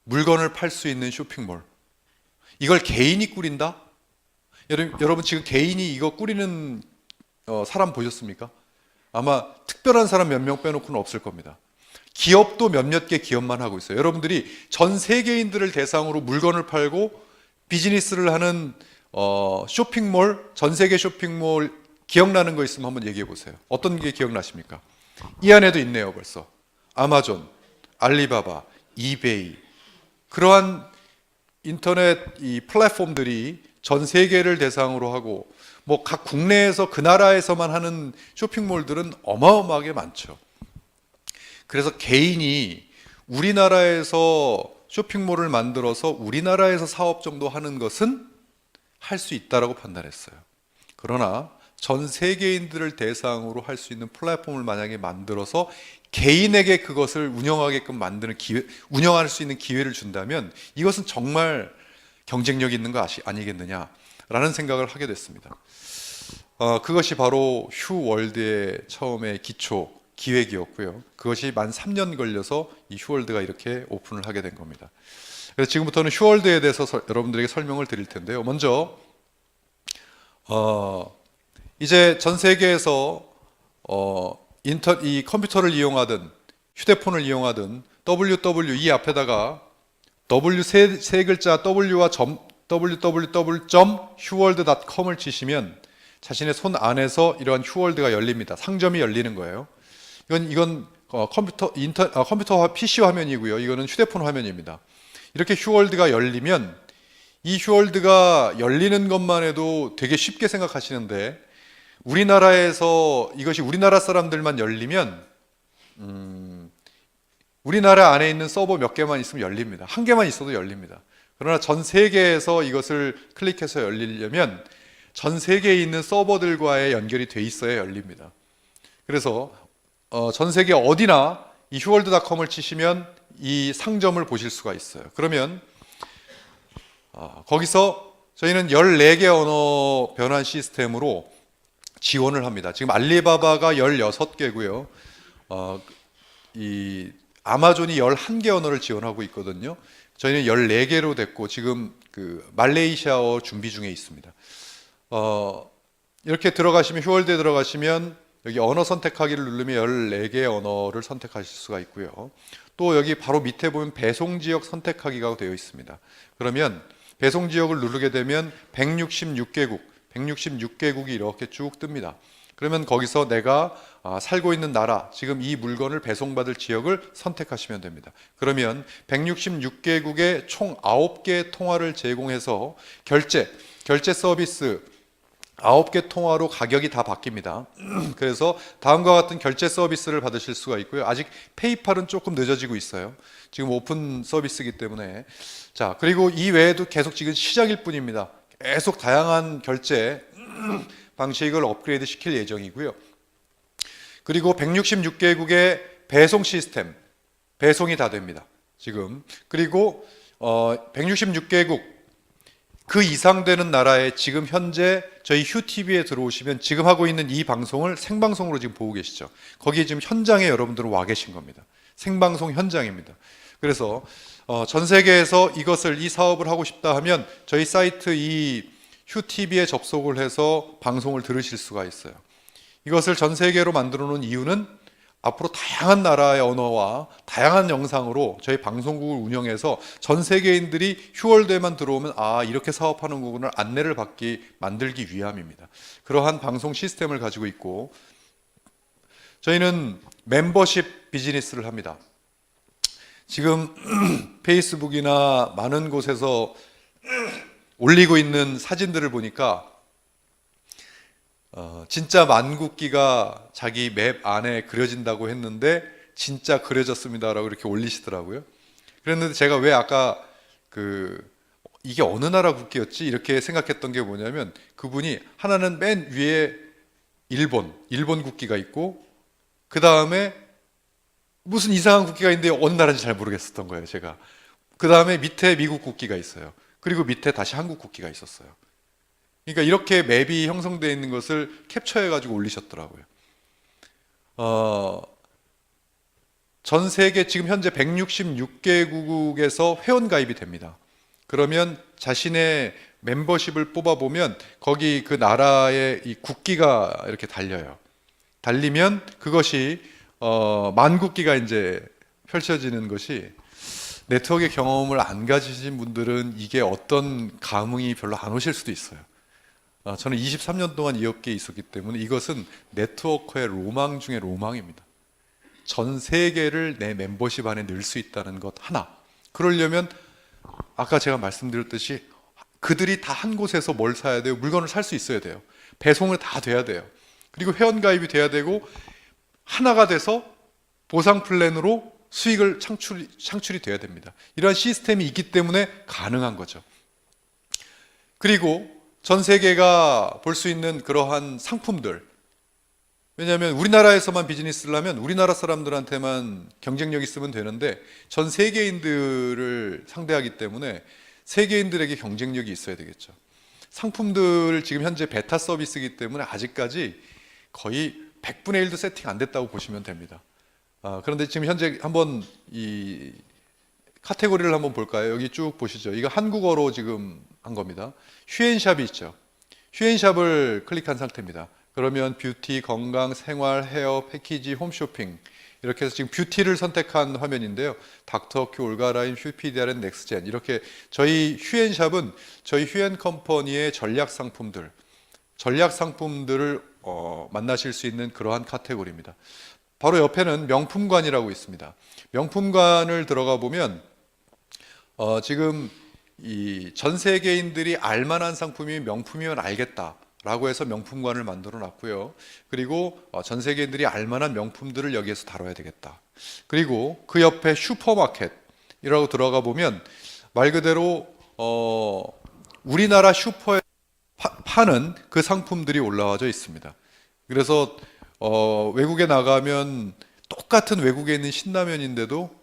물건을 팔 수 있는 쇼핑몰. 이걸 개인이 꾸린다? 여러분 지금 개인이 이거 꾸리는 사람 보셨습니까? 아마 특별한 사람 몇 명 빼놓고는 없을 겁니다. 기업도 몇몇 개 기업만 하고 있어요. 여러분들이 전 세계인들을 대상으로 물건을 팔고 비즈니스를 하는 쇼핑몰, 전 세계 쇼핑몰 기억나는 거 있으면 한번 얘기해 보세요. 어떤 게 기억나십니까? 이 안에도 있네요, 벌써. 아마존, 알리바바, 이베이, 그러한 인터넷 이 플랫폼들이 전 세계를 대상으로 하고 뭐 각 국내에서 그 나라에서만 하는 쇼핑몰들은 어마어마하게 많죠. 그래서 개인이 우리나라에서 쇼핑몰을 만들어서 우리나라에서 사업 정도 하는 것은 할 수 있다라고 판단했어요. 그러나 전 세계인들을 대상으로 할 수 있는 플랫폼을 만약에 만들어서 개인에게 그것을 운영하게끔 만드는 기회, 운영할 수 있는 기회를 준다면 이것은 정말 경쟁력 있는 거 아니겠느냐라는 생각을 하게 됐습니다. 그것이 바로 휴월드의 처음의 기초 기획이었고요. 그것이 만 3년 걸려서 이 휴월드가 이렇게 오픈을 하게 된 겁니다. 그래서 지금부터는 휴월드에 대해서 여러분들에게 설명을 드릴 텐데요. 먼저 이제 전 세계에서 이 컴퓨터를 이용하든 휴대폰을 이용하든 WW 이 앞에다가 W 세 글자 W와 www.휴월드.com을 치시면 자신의 손 안에서 이러한 휴월드가 열립니다. 상점이 열리는 거예요. 이건 컴퓨터 PC 화면이고요. 이거는 휴대폰 화면입니다. 이렇게 휴월드가 열리면 이 휴월드가 열리는 것만 해도 되게 쉽게 생각하시는데 우리나라에서 이것이 우리나라 사람들만 열리면 우리나라 안에 있는 서버 몇 개만 있으면 열립니다. 한 개만 있어도 열립니다. 그러나 전 세계에서 이것을 클릭해서 열리려면 전 세계에 있는 서버들과의 연결이 돼 있어야 열립니다. 그래서 전 세계 어디나 이 휴월드.com을 치시면 이 상점을 보실 수가 있어요. 그러면 거기서 저희는 14개 언어 변환 시스템으로 지원을 합니다. 지금 알리바바가 16개고요. 이 아마존이 11개 언어를 지원하고 있거든요. 저희는 14개로 됐고 지금 그 말레이시아어 준비 중에 있습니다. 이렇게 들어가시면 휴월드에 들어가시면 여기 언어 선택하기를 누르면 14개의 언어를 선택하실 수가 있고요. 또 여기 바로 밑에 보면 배송 지역 선택하기가 되어 있습니다. 그러면 배송 지역을 누르게 되면 166개국이 이렇게 쭉 뜹니다. 그러면 거기서 내가 살고 있는 나라, 지금 이 물건을 배송받을 지역을 선택하시면 됩니다. 그러면 166개국에 총 9개의 통화를 제공해서 결제 서비스 9개 통화로 가격이 다 바뀝니다. 그래서 다음과 같은 결제 서비스를 받으실 수가 있고요. 아직 페이팔은 조금 늦어지고 있어요. 지금 오픈 서비스이기 때문에. 자, 그리고 이 외에도 계속 지금 시작일 뿐입니다. 계속 다양한 결제 방식을 업그레이드 시킬 예정이고요. 그리고 166개국의 배송 시스템, 배송이 다 됩니다. 지금. 그리고 166개국 그 이상 되는 나라에 지금 현재 저희 휴TV에 들어오시면 지금 하고 있는 이 방송을 생방송으로 지금 보고 계시죠. 거기에 지금 현장에 여러분들은 와 계신 겁니다. 생방송 현장입니다. 그래서 전 세계에서 이 사업을 하고 싶다 하면 저희 사이트 이 휴TV에 접속을 해서 방송을 들으실 수가 있어요. 이것을 전 세계로 만들어 놓은 이유는 앞으로 다양한 나라의 언어와 다양한 영상으로 저희 방송국을 운영해서 전 세계인들이 휴월드에만 들어오면 이렇게 사업하는 거구나 안내를 만들기 위함입니다. 그러한 방송 시스템을 가지고 있고 저희는 멤버십 비즈니스를 합니다. 지금 페이스북이나 많은 곳에서 올리고 있는 사진들을 보니까 진짜 만국기가 자기 맵 안에 그려진다고 했는데 진짜 그려졌습니다라고 이렇게 올리시더라고요. 그랬는데 제가 왜 아까 이게 어느 나라 국기였지? 이렇게 생각했던 게 뭐냐면, 그분이 하나는 맨 위에 일본 국기가 있고, 그 다음에 무슨 이상한 국기가 있는데 어느 나라인지 잘 모르겠었던 거예요, 제가. 그 다음에 밑에 미국 국기가 있어요. 그리고 밑에 다시 한국 국기가 있었어요. 그러니까 이렇게 맵이 형성되어 있는 것을 캡처해가지고 올리셨더라고요. 전 세계 지금 현재 166개국에서 회원 가입이 됩니다. 그러면 자신의 멤버십을 뽑아보면 거기 그 나라의 이 국기가 이렇게 달려요. 달리면 그것이 만국기가 이제 펼쳐지는 것이, 네트워크의 경험을 안 가지신 분들은 이게 어떤 감흥이 별로 안 오실 수도 있어요. 저는 23년 동안 이 업계에 있었기 때문에 이것은 네트워크의 로망 중의 로망입니다. 전 세계를 내 멤버십 안에 넣을 수 있다는 것 하나. 그러려면 아까 제가 말씀드렸듯이 그들이 다 한 곳에서 뭘 사야 돼요? 물건을 살 수 있어야 돼요. 배송을 다 돼야 돼요. 그리고 회원가입이 돼야 되고, 하나가 돼서 보상 플랜으로 수익을 창출이 돼야 됩니다. 이러한 시스템이 있기 때문에 가능한 거죠. 그리고 전 세계가 볼 수 있는 그러한 상품들, 왜냐하면 우리나라에서만 비즈니스를 하면 우리나라 사람들한테만 경쟁력 있으면 되는데, 전 세계인들을 상대하기 때문에 세계인들에게 경쟁력이 있어야 되겠죠. 상품들 지금 현재 베타 서비스이기 때문에 아직까지 거의 100분의 1도 세팅 안 됐다고 보시면 됩니다. 그런데 지금 현재 한번 이 카테고리를 한번 볼까요? 여기 쭉 보시죠. 이거 한국어로 지금 한 겁니다. 휴앤샵이 있죠. 휴앤샵을 클릭한 상태입니다. 그러면 뷰티, 건강, 생활, 헤어, 패키지, 홈쇼핑, 이렇게 해서 지금 뷰티를 선택한 화면인데요. 닥터큐, 올가라인, 휴피디아렌, 넥스젠, 이렇게 저희 휴앤샵은 저희 휴앤컴퍼니의 전략 상품들을 만나실 수 있는 그러한 카테고리입니다. 바로 옆에는 명품관이라고 있습니다. 명품관을 들어가 보면 지금 이 전 세계인들이 알만한 상품이 명품이면 알겠다라고 해서 명품관을 만들어 놨고요. 그리고 전 세계인들이 알만한 명품들을 여기에서 다뤄야 되겠다. 그리고 그 옆에 슈퍼마켓이라고 들어가 보면 말 그대로 우리나라 슈퍼에 파는 그 상품들이 올라와져 있습니다. 그래서 외국에 나가면 똑같은 외국에 있는 신라면인데도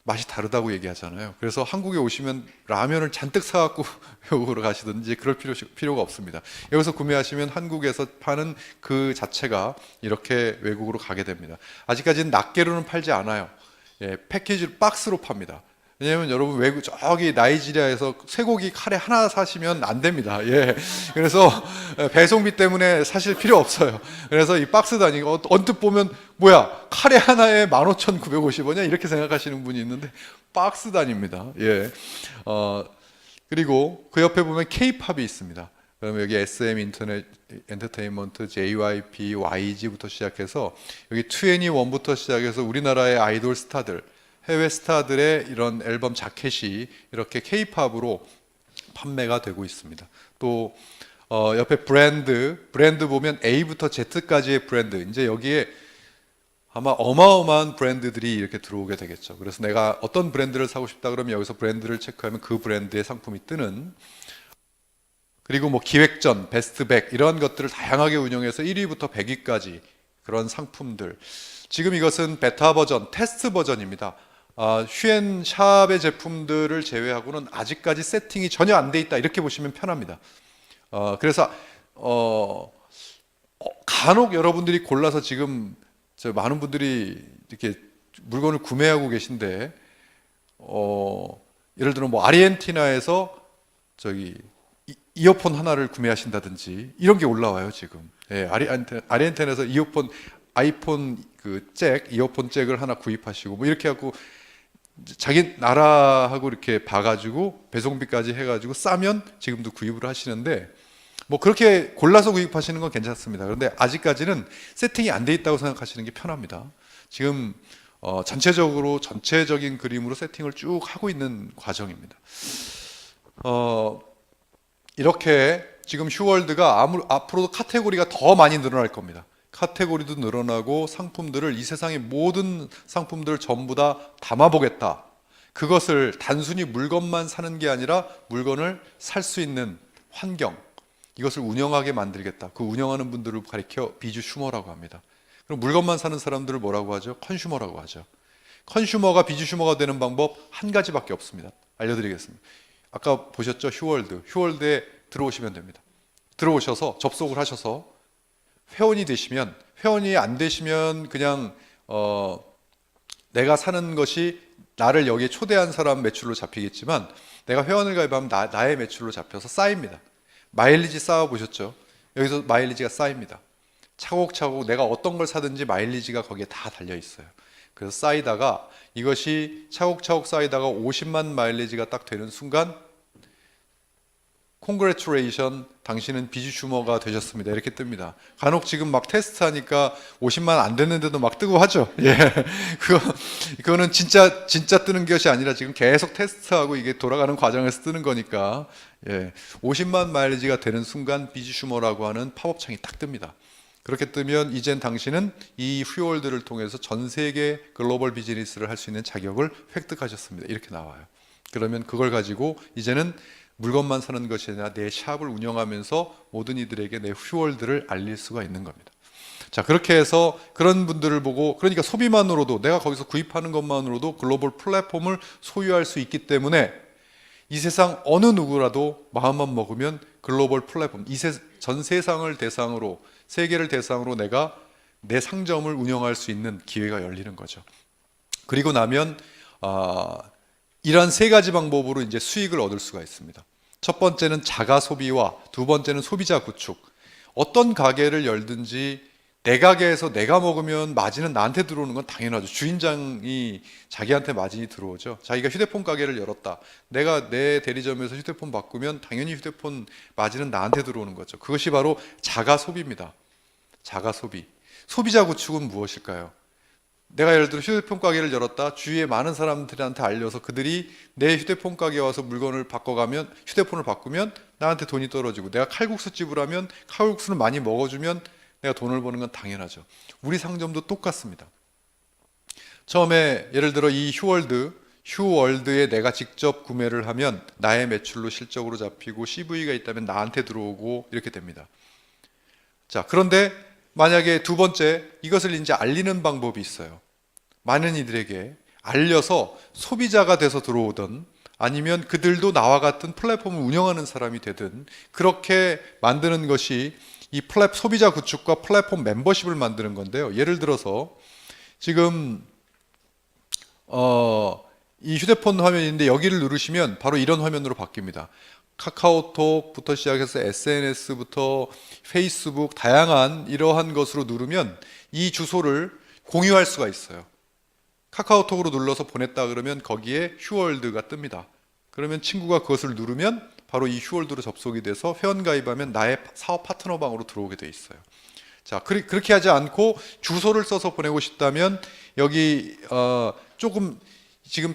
맛이 다르다고 얘기하잖아요. 그래서 한국에 오시면 라면을 잔뜩 사갖고 외국으로 가시든지 그럴 필요가 없습니다. 여기서 구매하시면 한국에서 파는 그 자체가 이렇게 외국으로 가게 됩니다. 아직까지는 낱개로는 팔지 않아요. 패키지로 박스로 팝니다. 왜냐하면 여러분 외국 저기 나이지리아에서 쇠고기 카레 하나 사시면 안 됩니다. 그래서 배송비 때문에 사실 필요 없어요. 그래서 이 박스 단위 언뜻 보면 뭐야 카레 하나에 15,950원이야 이렇게 생각하시는 분이 있는데 박스 단위입니다. 그리고 그 옆에 보면 K-팝이 있습니다. 그러면 여기 SM 인터넷 엔터테인먼트, JYP, YG부터 시작해서 여기 2NE1부터 시작해서 우리나라의 아이돌 스타들, 해외 스타들의 이런 앨범 자켓이 이렇게 K-팝으로 판매가 되고 있습니다. 또 옆에 브랜드 보면 A부터 Z까지의 브랜드, 이제 여기에 아마 어마어마한 브랜드들이 이렇게 들어오게 되겠죠. 그래서 내가 어떤 브랜드를 사고 싶다 그러면 여기서 브랜드를 체크하면 그 브랜드의 상품이 뜨는, 그리고 뭐 기획전, 베스트 100 이런 것들을 다양하게 운영해서 1위부터 100위까지 그런 상품들. 지금 이것은 베타 버전, 테스트 버전입니다. 휴앤샵의 제품들을 제외하고는 아직까지 세팅이 전혀 안 돼 있다 이렇게 보시면 편합니다. 그래서 간혹 여러분들이 골라서 지금 많은 분들이 이렇게 물건을 구매하고 계신데 예를 들어 뭐 아르헨티나에서 저기 이어폰 하나를 구매하신다든지 이런 게 올라와요 지금. 아르헨티나에서 아이폰 이어폰 잭을 하나 구입하시고 뭐 이렇게 하고 자기 나라하고 이렇게 봐가지고 배송비까지 해가지고 싸면 지금도 구입을 하시는데, 뭐 그렇게 골라서 구입하시는 건 괜찮습니다. 그런데 아직까지는 세팅이 안 돼 있다고 생각하시는 게 편합니다. 지금 전체적인 그림으로 세팅을 쭉 하고 있는 과정입니다. 이렇게 지금 휴월드가 앞으로도 카테고리가 더 많이 늘어날 겁니다. 카테고리도 늘어나고 상품들을 이 세상의 모든 상품들을 전부 다 담아보겠다. 그것을 단순히 물건만 사는 게 아니라 물건을 살 수 있는 환경, 이것을 운영하게 만들겠다. 그 운영하는 분들을 가리켜 비주슈머라고 합니다. 그럼 물건만 사는 사람들을 뭐라고 하죠? 컨슈머라고 하죠. 컨슈머가 비주슈머가 되는 방법 한 가지밖에 없습니다. 알려드리겠습니다. 아까 보셨죠? 휴월드에 들어오시면 됩니다. 들어오셔서 접속을 하셔서 회원이 되시면, 회원이 안 되시면 그냥 내가 사는 것이 나를 여기에 초대한 사람 매출로 잡히겠지만, 내가 회원을 가입하면 나의 매출로 잡혀서 쌓입니다. 마일리지 쌓아 보셨죠? 여기서 마일리지가 쌓입니다. 차곡차곡 내가 어떤 걸 사든지 마일리지가 거기에 다 달려 있어요. 그래서 쌓이다가, 이것이 차곡차곡 쌓이다가 50만 마일리지가 딱 되는 순간, Congratulation, 당신은 비주슈머가 되셨습니다. 이렇게 뜹니다. 간혹 지금 막 테스트하니까 50만 안 됐는데도 막 뜨고 하죠. 예. 그거는 진짜 뜨는 것이 아니라 지금 계속 테스트하고 이게 돌아가는 과정에서 뜨는 거니까, 예. 50만 마일리지가 되는 순간 비주슈머라고 하는 팝업 창이 딱 뜹니다. 그렇게 뜨면 이젠 당신은 이 휴월드를 통해서 전 세계 글로벌 비즈니스를 할 수 있는 자격을 획득하셨습니다. 이렇게 나와요. 그러면 그걸 가지고 이제는 물건만 사는 것이 아니라 내 샵을 운영하면서 모든 이들에게 내 휴월드를 알릴 수가 있는 겁니다. 자, 그렇게 해서 그런 분들을 보고, 그러니까 소비만으로도, 내가 거기서 구입하는 것만으로도 글로벌 플랫폼을 소유할 수 있기 때문에 이 세상 어느 누구라도 마음만 먹으면 글로벌 플랫폼, 전 세상을 대상으로, 세계를 대상으로 내가 내 상점을 운영할 수 있는 기회가 열리는 거죠. 그리고 나면 이러한 세 가지 방법으로 이제 수익을 얻을 수가 있습니다. 첫 번째는 자가 소비와 두 번째는 소비자 구축. 어떤 가게를 열든지 내 가게에서 내가 먹으면 마진은 나한테 들어오는 건 당연하죠. 주인장이 자기한테 마진이 들어오죠. 자기가 휴대폰 가게를 열었다. 내가 내 대리점에서 휴대폰 바꾸면 당연히 휴대폰 마진은 나한테 들어오는 거죠. 그것이 바로 자가 소비입니다. 자가 소비. 소비자 구축은 무엇일까요? 내가 예를 들어 휴대폰 가게를 열었다. 주위에 많은 사람들한테 알려서 그들이 내 휴대폰 가게에 와서 물건을 바꿔가면, 휴대폰을 바꾸면 나한테 돈이 떨어지고, 내가 칼국수 집을 하면 칼국수를 많이 먹어주면 내가 돈을 버는 건 당연하죠. 우리 상점도 똑같습니다. 처음에 예를 들어 이 휴월드에 내가 직접 구매를 하면 나의 매출로 실적으로 잡히고 CV가 있다면 나한테 들어오고 이렇게 됩니다. 자, 그런데 만약에 두 번째, 이것을 이제 알리는 방법이 있어요. 많은 이들에게 알려서 소비자가 돼서 들어오든 아니면 그들도 나와 같은 플랫폼을 운영하는 사람이 되든 그렇게 만드는 것이 이 소비자 구축과 플랫폼 멤버십을 만드는 건데요. 예를 들어서 지금 이 휴대폰 화면인데 여기를 누르시면 바로 이런 화면으로 바뀝니다. 카카오톡부터 시작해서 SNS부터 페이스북, 다양한 이러한 것으로 누르면 이 주소를 공유할 수가 있어요. 카카오톡으로 눌러서 보냈다 그러면 거기에 휴월드가 뜹니다. 그러면 친구가 그것을 누르면 바로 이 휴월드로 접속이 돼서 회원 가입하면 나의 사업 파트너방으로 들어오게 돼 있어요. 자, 그렇게 하지 않고 주소를 써서 보내고 싶다면 여기 조금 지금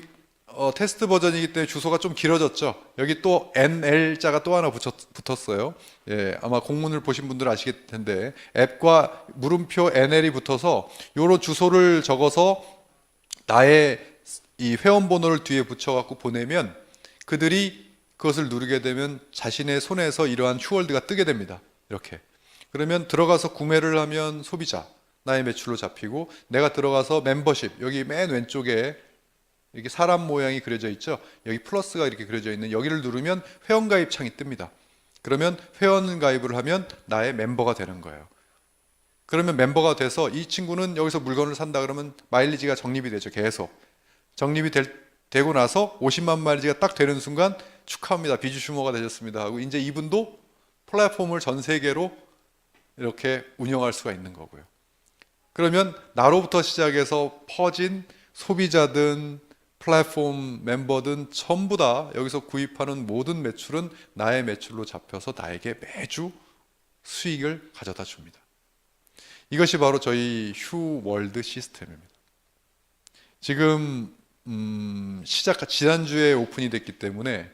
테스트 버전이기 때문에 주소가 좀 길어졌죠. 여기 또 NL자가 또 하나 붙었어요. 예, 아마 공문을 보신 분들은 아시겠 텐데 앱과 물음표 NL이 붙어서 요런 주소를 적어서 나의 이 회원 번호를 뒤에 붙여갖고 보내면 그들이 그것을 누르게 되면 자신의 손에서 이러한 휴월드가 뜨게 됩니다. 이렇게. 그러면 들어가서 구매를 하면 소비자, 나의 매출로 잡히고, 내가 들어가서 멤버십, 여기 맨 왼쪽에 이렇게 사람 모양이 그려져 있죠. 여기 플러스가 이렇게 그려져 있는 여기를 누르면 회원 가입 창이 뜹니다. 그러면 회원 가입을 하면 나의 멤버가 되는 거예요. 그러면 멤버가 돼서 이 친구는 여기서 물건을 산다 그러면 마일리지가 적립이 되죠. 계속. 적립이 되고 나서 50만 마일리지가 딱 되는 순간 축하합니다. 비주슈머가 되셨습니다 하고 이제 이분도 플랫폼을 전 세계로 이렇게 운영할 수가 있는 거고요. 그러면 나로부터 시작해서 퍼진 소비자든 플랫폼 멤버든 전부 다 여기서 구입하는 모든 매출은 나의 매출로 잡혀서 나에게 매주 수익을 가져다 줍니다. 이것이 바로 저희 휴월드 시스템입니다. 지금 지난주에 오픈이 됐기 때문에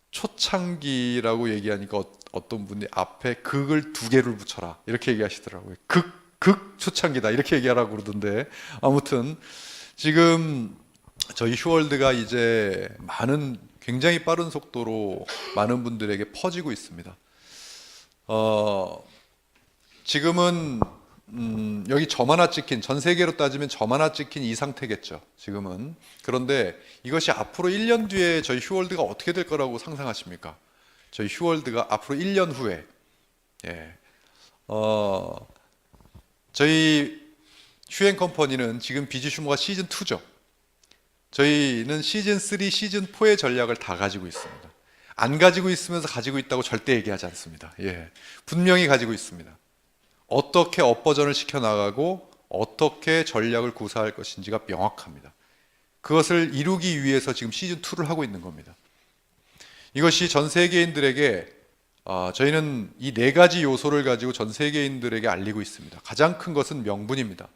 초창기라고 얘기하니까 어떤 분이 앞에 극을 2개를 붙여라 이렇게 얘기하시더라고요. 극 초창기다 이렇게 얘기하라고 그러던데, 아무튼 지금 저희 휴월드가 이제 굉장히 빠른 속도로 많은 분들에게 퍼지고 있습니다. 지금은 여기 점 하나 찍힌, 전 세계로 따지면 점 하나 찍힌 이 상태겠죠, 지금은. 그런데 이것이 앞으로 1년 뒤에 저희 휴월드가 어떻게 될 거라고 상상하십니까? 저희 휴월드가 앞으로 1년 후에, 저희 휴앤컴퍼니는 지금 비지슈머가 시즌 2죠. 저희는 시즌 3, 시즌 4의 전략을 다 가지고 있습니다. 안 가지고 있으면서 가지고 있다고 절대 얘기하지 않습니다. 분명히 가지고 있습니다. 어떻게 업버전을 시켜나가고 어떻게 전략을 구사할 것인지가 명확합니다. 그것을 이루기 위해서 지금 시즌2를 하고 있는 겁니다. 이것이 전 세계인들에게, 저희는 이 4가지 요소를 가지고 전 세계인들에게 알리고 있습니다. 가장 큰 것은 명분입니다.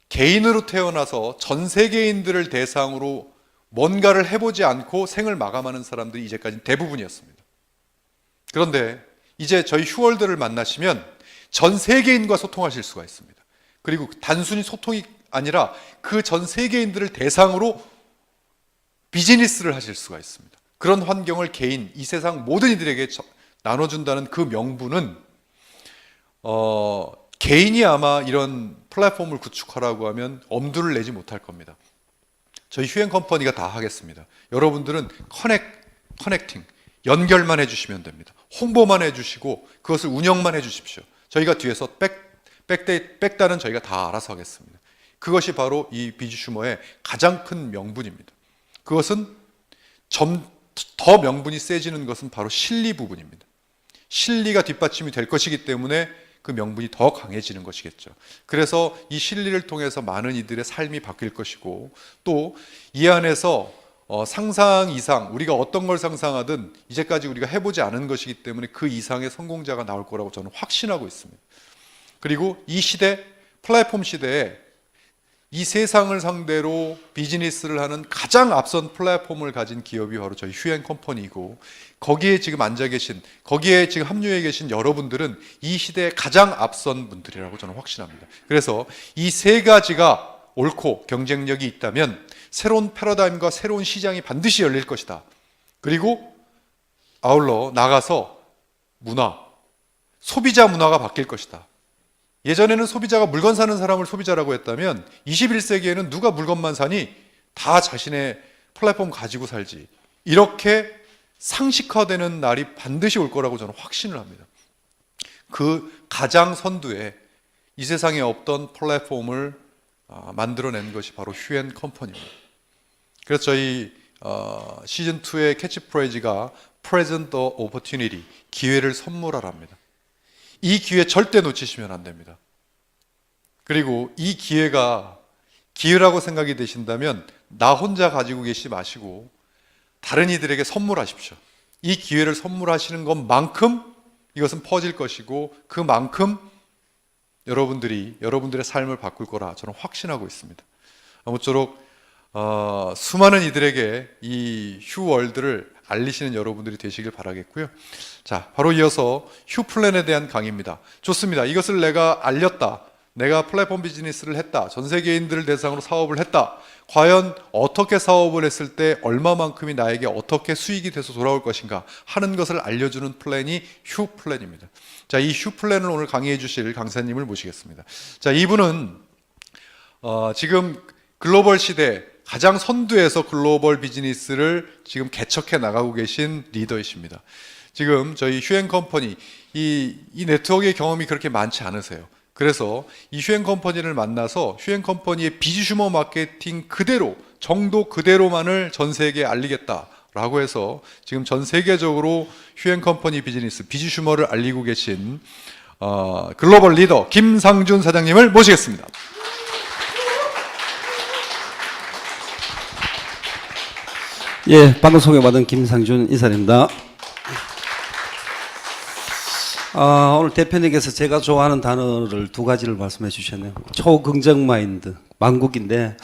개인으로 태어나서 전 세계인들을 대상으로 뭔가를 해보지 않고 생을 마감하는 사람들이 이제까지 대부분이었습니다. 그런데 이제 저희 휴월드를 만나시면 전 세계인과 소통하실 수가 있습니다. 그리고 단순히 소통이 아니라 그 전 세계인들을 대상으로 비즈니스를 하실 수가 있습니다. 그런 환경을 이 세상 모든 이들에게 나눠준다는 그 명분은, 개인이 아마 이런 플랫폼을 구축하라고 하면 엄두를 내지 못할 겁니다. 저희 휴앤컴퍼니가 다 하겠습니다. 여러분들은 커넥팅, 연결만 해주시면 됩니다. 홍보만 해주시고 그것을 운영만 해주십시오. 저희가 뒤에서 백다는 저희가 다 알아서 하겠습니다. 그것이 바로 이 비지슈머의 가장 큰 명분입니다. 그것은 더 명분이 세지는 것은 바로 실리 부분입니다. 실리가 뒷받침이 될 것이기 때문에 그 명분이 더 강해지는 것이겠죠. 그래서 이 실리를 통해서 많은 이들의 삶이 바뀔 것이고, 또 이 안에서 상상 이상, 우리가 어떤 걸 상상하든 이제까지 우리가 해보지 않은 것이기 때문에 그 이상의 성공자가 나올 거라고 저는 확신하고 있습니다. 그리고 이 시대, 플랫폼 시대에 이 세상을 상대로 비즈니스를 하는 가장 앞선 플랫폼을 가진 기업이 바로 저희 휴앤컴퍼니이고, 거기에 지금 거기에 지금 합류해 계신 여러분들은 이 시대의 가장 앞선 분들이라고 저는 확신합니다. 그래서 이 3가지가 옳고 경쟁력이 있다면 새로운 패러다임과 새로운 시장이 반드시 열릴 것이다. 그리고 아울러 나가서 소비자 문화가 바뀔 것이다. 예전에는 소비자가 물건 사는 사람을 소비자라고 했다면 21세기에는 누가 물건만 사니? 다 자신의 플랫폼 가지고 살지. 이렇게 상식화되는 날이 반드시 올 거라고 저는 확신을 합니다. 그 가장 선두에 이 세상에 없던 플랫폼을 만들어낸 것이 바로 휴앤컴퍼니입니다. 그래서 저희 시즌2의 캐치프레이즈가 Present the Opportunity, 기회를 선물하랍니다. 이 기회 절대 놓치시면 안 됩니다. 그리고 이 기회가 기회라고 생각이 되신다면 나 혼자 가지고 계시지 마시고 다른 이들에게 선물하십시오. 이 기회를 선물하시는 것만큼 이것은 퍼질 것이고, 그만큼 여러분들의 삶을 바꿀 거라 저는 확신하고 있습니다. 아무쪼록 수많은 이들에게 이 휴월드를 알리시는 여러분들이 되시길 바라겠고요. 자, 바로 이어서 휴플랜에 대한 강의입니다. 좋습니다. 이것을 내가 알렸다. 내가 플랫폼 비즈니스를 했다. 전 세계인들을 대상으로 사업을 했다. 과연 어떻게 사업을 했을 때 얼마만큼이 나에게 어떻게 수익이 돼서 돌아올 것인가 하는 것을 알려주는 플랜이 휴플랜입니다. 자, 이 휴플랜을 오늘 강의해 주실 강사님을 모시겠습니다. 자, 이분은 지금 글로벌 시대 가장 선두에서 글로벌 비즈니스를 지금 개척해 나가고 계신 리더이십니다. 지금 저희 휴앤컴퍼니, 이 네트워크의 경험이 그렇게 많지 않으세요. 그래서 이 휴앤컴퍼니를 만나서 휴앤컴퍼니의 비지슈머 마케팅 정도 그대로만을 전 세계에 알리겠다라고 해서 지금 전 세계적으로 휴앤컴퍼니 비지슈머를 알리고 계신 글로벌 리더 김상준 사장님을 모시겠습니다. 예, 방금 소개받은 김상준 이사입니다. 오늘 대표님께서 제가 좋아하는 단어를 두 가지를 말씀해 주셨네요. 초긍정 마인드, 만국인데,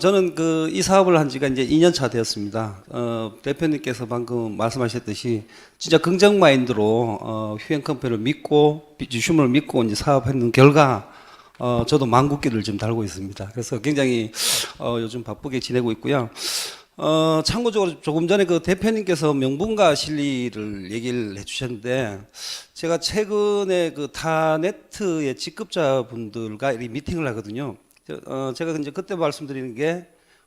저는 이 사업을 한 지가 이제 2년 차 되었습니다. 대표님께서 방금 말씀하셨듯이 진짜 긍정 마인드로 휴행 컴퍼니를 믿고, 주심을 믿고 이제 사업했는 결과, 저도 만국기를 지금 달고 있습니다. 그래서 굉장히 요즘 바쁘게 지내고 있고요. 참고적으로 조금 전에 그 대표님께서 명분과 실리를 얘기를 해주셨는데, 제가 최근에 그 타네트의 직급자분들과 이 미팅을 하거든요. 제가 이제 그때 말씀드리는 게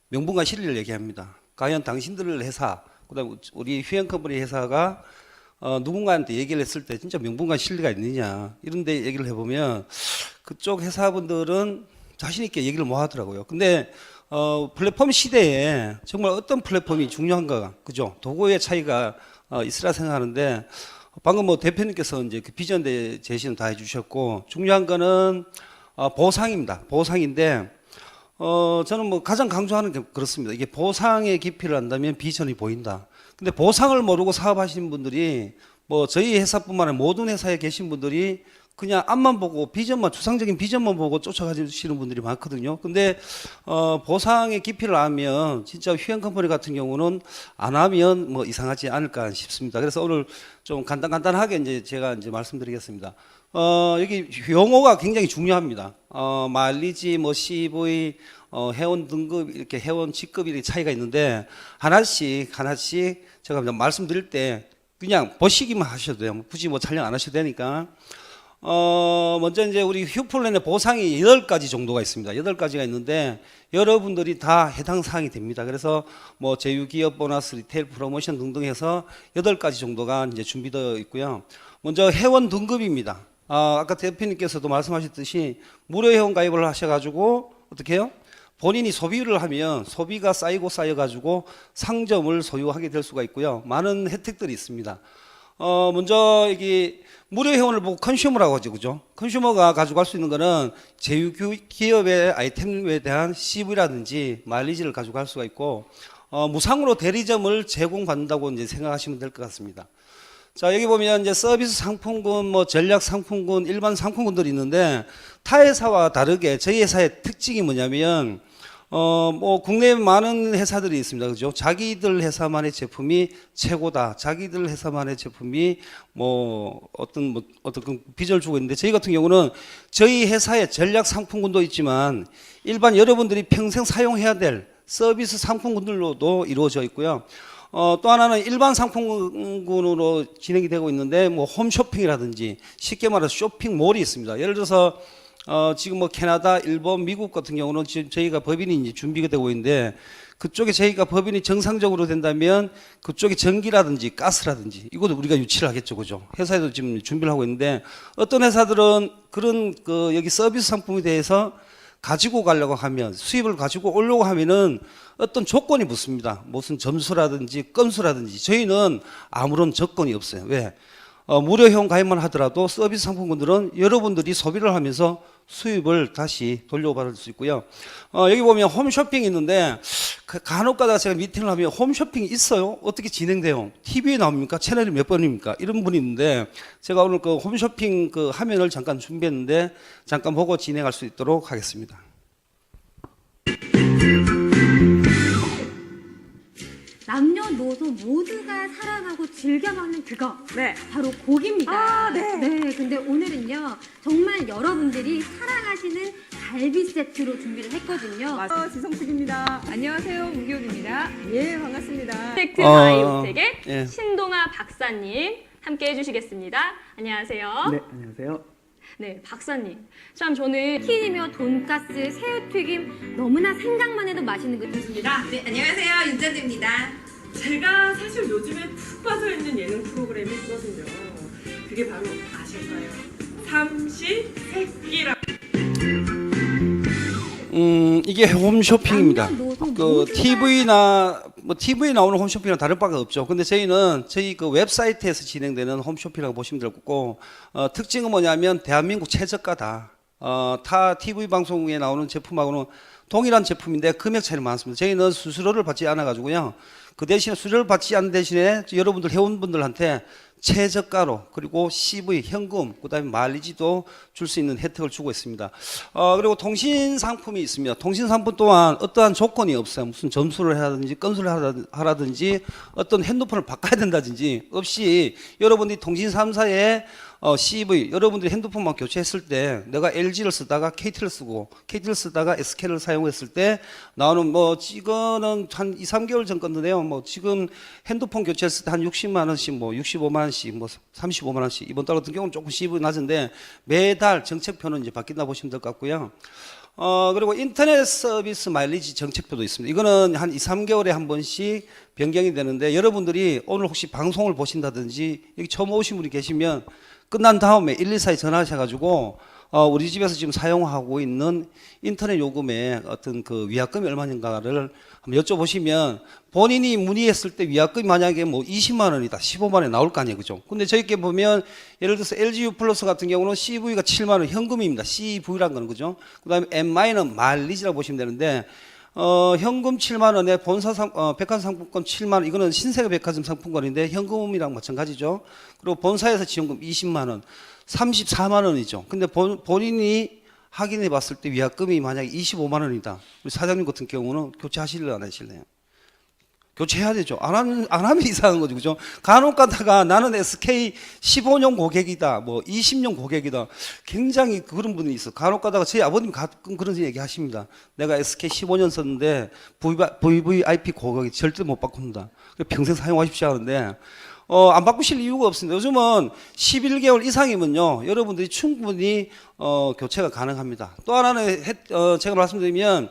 명분과 실리를 얘기합니다. 과연 당신들 회사, 그다음 우리 휴행 컴퍼니 회사가 누군가한테 얘기를 했을 때 진짜 명분과 실리가 있느냐, 이런데 얘기를 해보면 그쪽 회사분들은 자신 있게 얘기를 못 하더라고요. 근데 플랫폼 시대에 정말 어떤 플랫폼이 중요한가, 그죠? 도구의 차이가 있으라 생각하는데, 방금 뭐 대표님께서 이제 그 비전 제시는 다 해주셨고, 중요한 거는 보상입니다. 보상인데, 저는 뭐 가장 강조하는 게 그렇습니다. 이게 보상의 깊이를 안다면 비전이 보인다. 근데 보상을 모르고 사업하시는 분들이, 뭐 저희 회사뿐만 아니라 모든 회사에 계신 분들이 그냥 앞만 보고 비전만, 추상적인 비전만 보고 쫓아가시는 분들이 많거든요. 근데 보상의 깊이를 알면 진짜 휴행 컴퍼니 같은 경우는 안 하면 뭐 이상하지 않을까 싶습니다. 그래서 오늘 좀 간단하게 이제 제가 이제 말씀드리겠습니다. 여기 용어가 굉장히 중요합니다. 마일리지, 뭐 CV, 회원 등급, 이렇게 회원 직급 이렇게 차이가 있는데, 하나씩 제가 말씀드릴 때 그냥 보시기만 하셔도 돼요. 굳이 뭐 촬영 안 하셔도 되니까. 먼저 이제 우리 휴플랜의 보상이 8가지 정도가 있습니다. 8가지가 있는데 여러분들이 다 해당 사항이 됩니다. 그래서 뭐 제휴기업 보너스, 리테일 프로모션 등등 해서 8가지 정도가 이제 준비되어 있고요. 먼저 회원 등급입니다. 아까 대표님께서도 말씀하셨듯이 무료 회원 가입을 하셔가지고 어떻게 해요? 본인이 소비를 하면 소비가 쌓여가지고 상점을 소유하게 될 수가 있고요. 많은 혜택들이 있습니다. 먼저 여기 무료 회원을 보고 컨슈머라고 하죠, 그죠? 컨슈머가 가져갈 수 있는 거는 제휴 기업의 아이템에 대한 CV라든지 마일리지를 가져갈 수가 있고, 무상으로 대리점을 제공받는다고 이제 생각하시면 될 것 같습니다. 자, 여기 보면 이제 서비스 상품군, 뭐 전략 상품군, 일반 상품군들이 있는데, 타 회사와 다르게 저희 회사의 특징이 뭐냐면, 뭐 국내에 많은 회사들이 있습니다. 그죠? 자기들 회사만의 제품이 최고다. 자기들 회사만의 제품이 어떤 비전을 주고 있는데, 저희 같은 경우는 저희 회사의 전략 상품군도 있지만 일반 여러분들이 평생 사용해야 될 서비스 상품군들로도 이루어져 있고요. 또 하나는 일반 상품군으로 진행이 되고 있는데, 뭐 홈쇼핑이라든지 쉽게 말해서 쇼핑몰이 있습니다. 예를 들어서 지금 뭐 캐나다, 일본, 미국 같은 경우는 지금 저희가 법인이 이제 준비가 되고 있는데, 그쪽에 저희가 법인이 정상적으로 된다면 그쪽에 전기라든지 가스라든지 이것도 우리가 유치를 하겠죠, 그죠? 회사에도 지금 준비를 하고 있는데, 어떤 회사들은 그런 여기 서비스 상품에 대해서 가지고 가려고 하면, 수입을 가지고 오려고 하면은 어떤 조건이 붙습니다. 무슨 점수라든지 건수라든지. 저희는 아무런 조건이 없어요. 왜? 무료 회원 가입만 하더라도 서비스 상품군들은 여러분들이 소비를 하면서 수입을 다시 돌려받을 수 있고요. 여기 보면 홈쇼핑이 있는데, 간혹가다가 제가 미팅을 하면 홈쇼핑이 있어요? 어떻게 진행돼요? TV에 나옵니까? 채널이 몇 번입니까? 이런 분이 있는데, 제가 오늘 그 홈쇼핑 그 화면을 잠깐 준비했는데 잠깐 보고 진행할 수 있도록 하겠습니다. 남녀노소 모두가 사랑하고 즐겨 먹는 그거, 네. 바로 고기입니다. 아, 네. 근데 오늘은요, 정말 여러분들이 사랑하시는 갈비 세트로 준비를 했거든요. 지성숙입니다. 안녕하세요, 문기훈입니다. 예, 반갑습니다. 텍트 바이오텍의 예. 신동아 박사님 함께 해주시겠습니다. 안녕하세요. 네, 안녕하세요. 네, 박사님. 참 저는 치킨이며 돈가스, 새우튀김 너무나 생각만 해도 맛있는 거 좋습니다. 네, 안녕하세요. 윤전주입니다. 제가 사실 요즘에 푹 빠져있는 예능 프로그램이 있거든요. 그게 바로 아실까요? 삼시세끼라. 이게 홈쇼핑입니다. 남녀노소 그 모두가 TV에 나오는 홈쇼핑이랑 다를 바가 없죠. 근데 저희는 저희 그 웹사이트에서 진행되는 홈쇼핑이라고 보시면 될 거고, 특징은 뭐냐면 대한민국 최저가다. 타 TV 방송에 나오는 제품하고는 동일한 제품인데 금액 차이는 많습니다. 저희는 수수료를 받지 않아 가지고요. 그 대신에 수수료를 받지 않는 대신에 여러분들 회원분들한테 최저가로 그리고 CV 현금 그다음에 마일리지도 줄 수 있는 혜택을 주고 있습니다. 그리고 통신 상품이 있습니다. 통신 상품 또한 어떠한 조건이 없어요. 무슨 점수를 하라든지 건수를 하라든지 어떤 핸드폰을 바꿔야 된다든지 없이 여러분들이 통신 3사에 CV 여러분들이 핸드폰만 교체했을 때 내가 LG를 쓰다가 KT를 쓰고 KT를 쓰다가 SK를 사용했을 때 나오는 뭐 이거는 한 2, 3개월 전 건데요. 뭐 지금 핸드폰 교체했을 때 한 60만 원씩 뭐 65만 원씩 뭐 35만 원씩 이번 달 같은 경우는 조금 CV 낮은데 매달 정책표는 이제 바뀐다 보시면 될 것 같고요. 그리고 인터넷 서비스 마일리지 정책표도 있습니다. 이거는 한 2, 3개월에 한 번씩 변경이 되는데 여러분들이 오늘 혹시 방송을 보신다든지 여기 처음 오신 분이 계시면 끝난 다음에 124에 전화하셔가지고 우리 집에서 지금 사용하고 있는 인터넷 요금의 어떤 그 위약금이 얼마인가를 한번 여쭤보시면 본인이 문의했을 때 위약금이 만약에 뭐 20만 원이다, 15만 원이 나올 거 아니에요, 그죠? 근데 저희께 보면 예를 들어서 LGU 플러스 같은 경우는 CV가 7만 원 현금입니다. CV라는 거는 그죠? 그다음에 MI는 마일리지라고 보시면 되는데 현금 7만 원에 백화점 상품권 7만 원, 이거는 신세계 백화점 상품권인데 현금이랑 마찬가지죠. 그리고 본사에서 지원금 20만 원, 34만 원이죠. 근데 본인이 확인해 봤을 때 위약금이 만약에 25만 원이다. 우리 사장님 같은 경우는 교체하실래요, 안 하실래요? 교체해야 되죠. 안 하면 이상한 거죠. 그죠? 간혹 가다가 나는 SK 15년 고객이다, 뭐 20년 고객이다. 굉장히 그런 분이 있어. 간혹 가다가 저희 아버님 가끔 그런 얘기 하십니다. 내가 SK 15년 썼는데 VVIP 고객이 절대 못 바꿉니다. 평생 사용하십시오 하는데, 안 바꾸실 이유가 없습니다. 요즘은 11개월 이상이면요, 여러분들이 충분히, 교체가 가능합니다. 또 하나는, 제가 말씀드리면,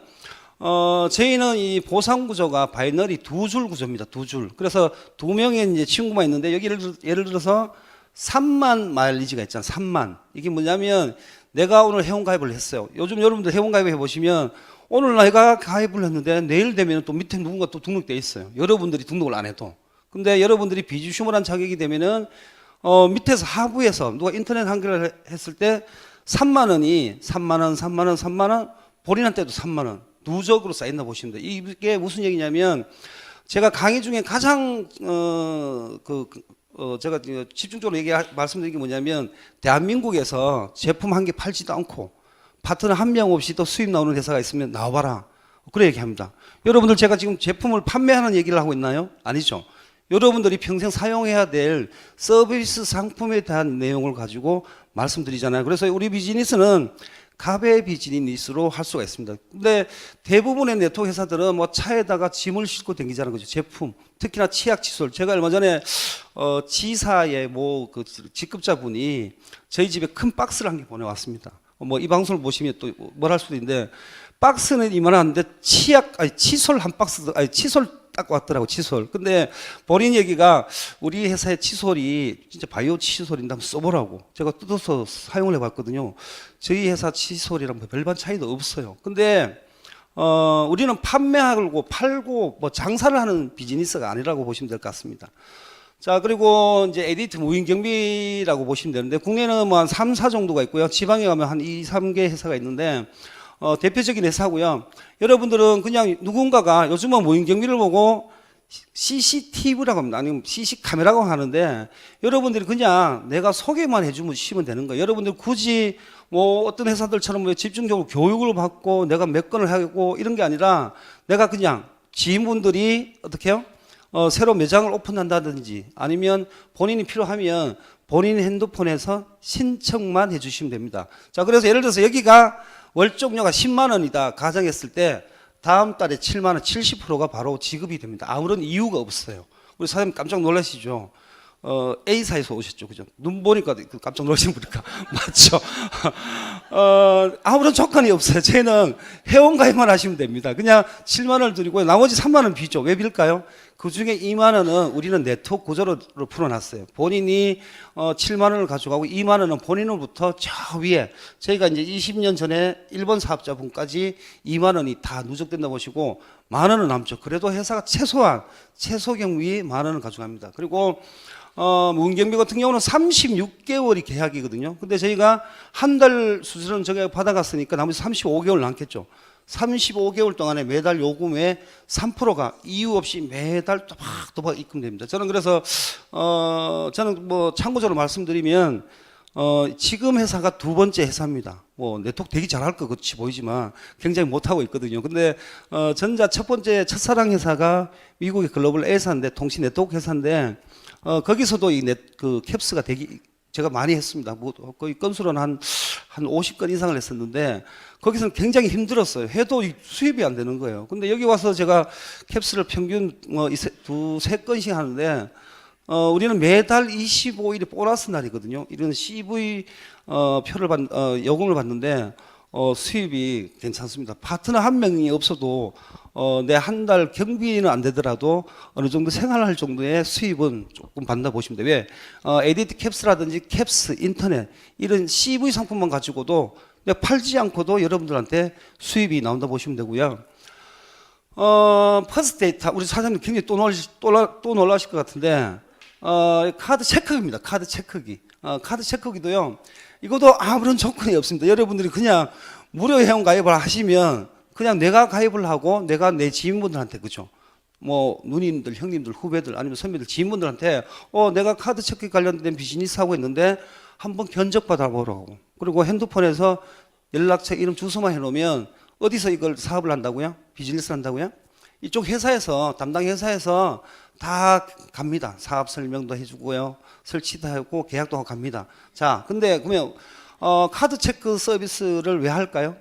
저희는 이 보상 구조가 바이너리 두 줄 구조입니다. 두 줄. 그래서 두 명의 이제 친구만 있는데 여기 예를 들어서 3만 마일리지가 있잖아요. 3만. 이게 뭐냐면 내가 오늘 회원가입을 했어요. 요즘 여러분들 회원가입 해보시면 오늘 내가 가입을 했는데 내일 되면 또 밑에 누군가 또 등록돼 있어요. 여러분들이 등록을 안 해도. 근데 여러분들이 비주슈머란 자격이 되면은 밑에서 하부에서 누가 인터넷 한글을 했을 때 3만 원이 3만 원, 3만 원, 3만 원, 본인한테도 3만 원. 누적으로 쌓인다 보시면 돼요. 이게 무슨 얘기냐면 제가 강의 중에 가장 제가 집중적으로 말씀드린 게 뭐냐면 대한민국에서 제품 한 개 팔지도 않고 파트너 한 명 없이 또 수입 나오는 회사가 있으면 나와봐라. 그래 얘기합니다. 여러분들 제가 지금 제품을 판매하는 얘기를 하고 있나요? 아니죠. 여러분들이 평생 사용해야 될 서비스 상품에 대한 내용을 가지고 말씀드리잖아요. 그래서 우리 비즈니스는 갑의 비즈니스로 할 수가 있습니다. 근데 대부분의 네트워크 회사들은 뭐 차에다가 짐을 싣고 다니자는 거죠. 제품, 특히나 치약, 칫솔. 제가 얼마 전에 지사의 뭐 그 직급자분이 저희 집에 큰 박스를 한 개 보내왔습니다. 뭐 이 방송을 보시면 또 뭘 할 수도 있는데 박스는 이만한데 칫솔 한 박스, 칫솔 딱 왔더라고, 칫솔. 근데 본인 얘기가 우리 회사의 칫솔이 진짜 바이오 칫솔인데 한번 써보라고. 제가 뜯어서 사용을 해봤거든요. 저희 회사 칫솔이랑 별반 차이도 없어요. 근데 우리는 판매하고 팔고 뭐 장사를 하는 비즈니스가 아니라고 보시면 될 것 같습니다. 자, 그리고 이제 에디트 무인경비라고 보시면 되는데 국내는 뭐 한 3, 4 정도가 있고요. 지방에 가면 한 2, 3개 회사가 있는데 대표적인 회사고요. 여러분들은 그냥 누군가가 요즘은 무인경비를 보고 CCTV라고 합니다. 아니면 CC 카메라라고 하는데 여러분들이 그냥 내가 소개만 해주시면 되는 거예요. 여러분들 굳이 뭐 어떤 회사들처럼 뭐 집중적으로 교육을 받고 내가 몇 건을 하고 이런 게 아니라 내가 그냥 지인분들이 어떻게 해요? 새로 매장을 오픈한다든지 아니면 본인이 필요하면 본인 핸드폰에서 신청만 해주시면 됩니다. 자, 그래서 예를 들어서 여기가 월정료가 10만 원이다 가정했을 때 다음 달에 7만 원 70%가 바로 지급이 됩니다. 아무런 이유가 없어요. 우리 사장님 깜짝 놀라시죠? A사에서 오셨죠, 그죠? 눈 보니까 깜짝 놀라신 분이니까 맞죠? 아무런 조건이 없어요. 저희는 회원가입만 하시면 됩니다. 그냥 7만 원을 드리고 나머지 3만 원 비죠. 왜 빌까요? 그 중에 2만 원은 우리는 네트워크 구조로 풀어놨어요. 본인이 7만 원을 가져가고 2만 원은 본인으로부터 저 위에 저희가 이제 20년 전에 일본 사업자분까지 2만 원이 다 누적된다 보시고 만 원은 남죠. 그래도 회사가 최소한 최소 경비 만 원을 가져갑니다. 그리고 무인경비 같은 경우는 36개월이 계약이거든요. 근데 저희가 한 달 수수료는 저희가 받아갔으니까 나머지 35개월 남겠죠. 35개월 동안에 매달 요금의 3%가 이유 없이 매달 또박또박 입금됩니다. 저는 그래서 저는 뭐 참고적으로 말씀드리면 지금 회사가 두 번째 회사입니다. 뭐 네트워크 되게 잘할 것 같이 보이지만 굉장히 못하고 있거든요. 근데 전자 첫 번째 첫사랑 회사가 미국의 글로벌 A사인데 통신 네트워크 회사인데 거기서도 그 캡스가 되게 제가 많이 했습니다. 뭐 거의 건수로는 한 50건 이상을 했었는데 거기서는 굉장히 힘들었어요. 해도 수입이 안 되는 거예요. 근데 여기 와서 제가 캡스를 평균 두세 건씩 하는데 우리는 매달 25일이 보너스 날이거든요. 이런 CV 요금을 받는데 수입이 괜찮습니다. 파트너 한 명이 없어도 내 한 달 경비는 안 되더라도 어느 정도 생활할 정도의 수입은 조금 받는다 보시면 돼요. 왜? 에디트 캡스라든지 캡스, 인터넷 이런 CV 상품만 가지고도 팔지 않고도 여러분들한테 수입이 나온다 보시면 되고요. 퍼스트 데이터 우리 사장님 굉장히 또 놀라실 것 같은데 카드 체크기입니다. 카드 체크기. 카드 체크기도요. 이것도 아무런 조건이 없습니다. 여러분들이 그냥 무료 회원 가입을 하시면 그냥 내가 가입을 하고 내가 내 지인분들한테 그죠? 뭐 누님들, 형님들, 후배들 아니면 선배들, 지인분들한테 내가 카드 체크기 관련된 비즈니스 하고 있는데 한번 견적 받아보라고. 그리고 핸드폰에서 연락처, 이름, 주소만 해놓으면 어디서 이걸 사업을 한다고요? 비즈니스를 한다고요? 이쪽 회사에서 담당 회사에서 다 갑니다. 사업 설명도 해주고요, 설치도 하고 계약도 하고 갑니다. 자, 근데 그러면 카드 체크 서비스를 왜 할까요?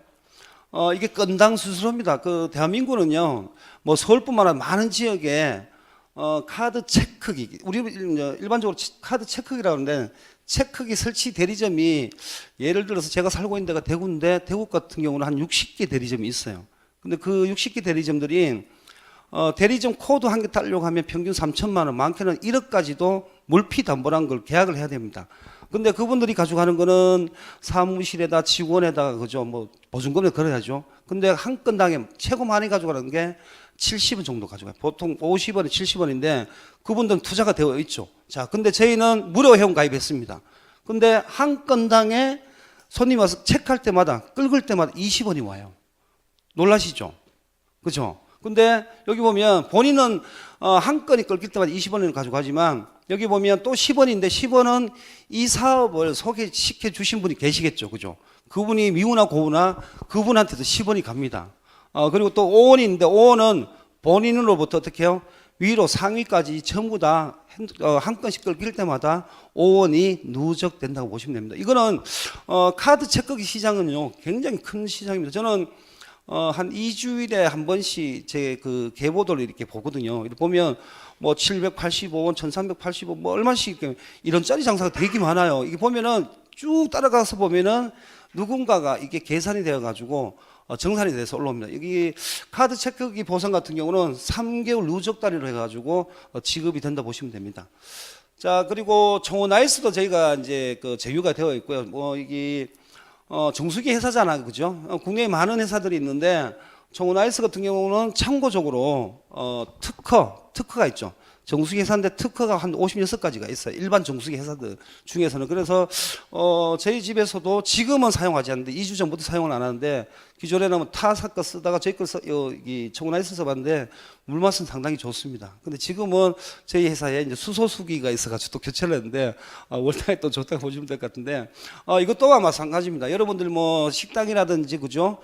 이게 건당 수수료입니다. 그 대한민국은요, 뭐 서울뿐만 아니라 많은 지역에 카드 체크기, 우리 일반적으로 카드 체크기라고 하는데 체크기 설치 대리점이 예를 들어서 제가 살고 있는 데가 대구인데 대구 같은 경우는 한 60개 대리점이 있어요. 근데 그 60개 대리점들이 대리점 코드 한 개 따려고 하면 평균 3천만 원, 많게는 1억까지도 물피 담보란 걸 계약을 해야 됩니다. 근데 그분들이 가져가는 거는 사무실에다 직원에다가 그죠, 뭐 보증금을 걸어야죠. 근데 한 건당에 최고 많이 가져가는 게 70원 정도 가져가요. 보통 50원에 70원인데 그분들은 투자가 되어 있죠. 자, 근데 저희는 무료 회원 가입했습니다. 근데 한 건당에 손님 와서 체크할 때마다 긁을 때마다 20원이 와요. 놀라시죠? 그죠? 근데 여기 보면 본인은 한 건이 긁힐 때마다 20원을 가져가지만 여기 보면 또 10원인데 10원은 이 사업을 소개시켜 주신 분이 계시겠죠. 그죠? 그분이 미우나 고우나 그분한테도 10원이 갑니다. 그리고 또 5원인데 5원은 본인으로부터 어떻게 해요? 위로 상위까지 전부 다 한 건씩 긁힐 때마다 5원이 누적된다고 보시면 됩니다. 이거는 카드 체크기 시장은요 굉장히 큰 시장입니다. 저는 한 2주일에 한 번씩 제 그 계보도를 이렇게 보거든요. 이렇게 보면 뭐 785원, 1385원 뭐 얼마씩 이런 짜리 장사가 되게 많아요. 이게 보면은 쭉 따라가서 보면은 누군가가 이게 계산이 되어 가지고 정산이 돼서 올라옵니다. 여기 카드 체크기 보상 같은 경우는 3개월 누적 단위로 해가지고 지급이 된다 보시면 됩니다. 자, 그리고 청호나이스도 저희가 이제 그 제휴가 되어 있고요. 뭐 이게 정수기 회사잖아요, 그죠? 국내에 많은 회사들이 있는데 청호나이스 같은 경우는 참고적으로 특허가 있죠. 정수기 회사인데 특허가 한 56가지가 있어요. 일반 정수기 회사들 중에서는. 그래서 저희 집에서도 지금은 사용하지 않는데 2주 전부터 사용을 안 하는데 기존에는 타사 거 쓰다가 저희 걸 여기 청호나이스 써봤는데 물맛은 상당히 좋습니다. 근데 지금은 저희 회사에 이제 수소수기가 있어가지고 또 교체를 했는데 월당에 또 좋다고 보시면 될 것 같은데 이것도 아마 마찬가지입니다. 여러분들 뭐 식당이라든지 그죠?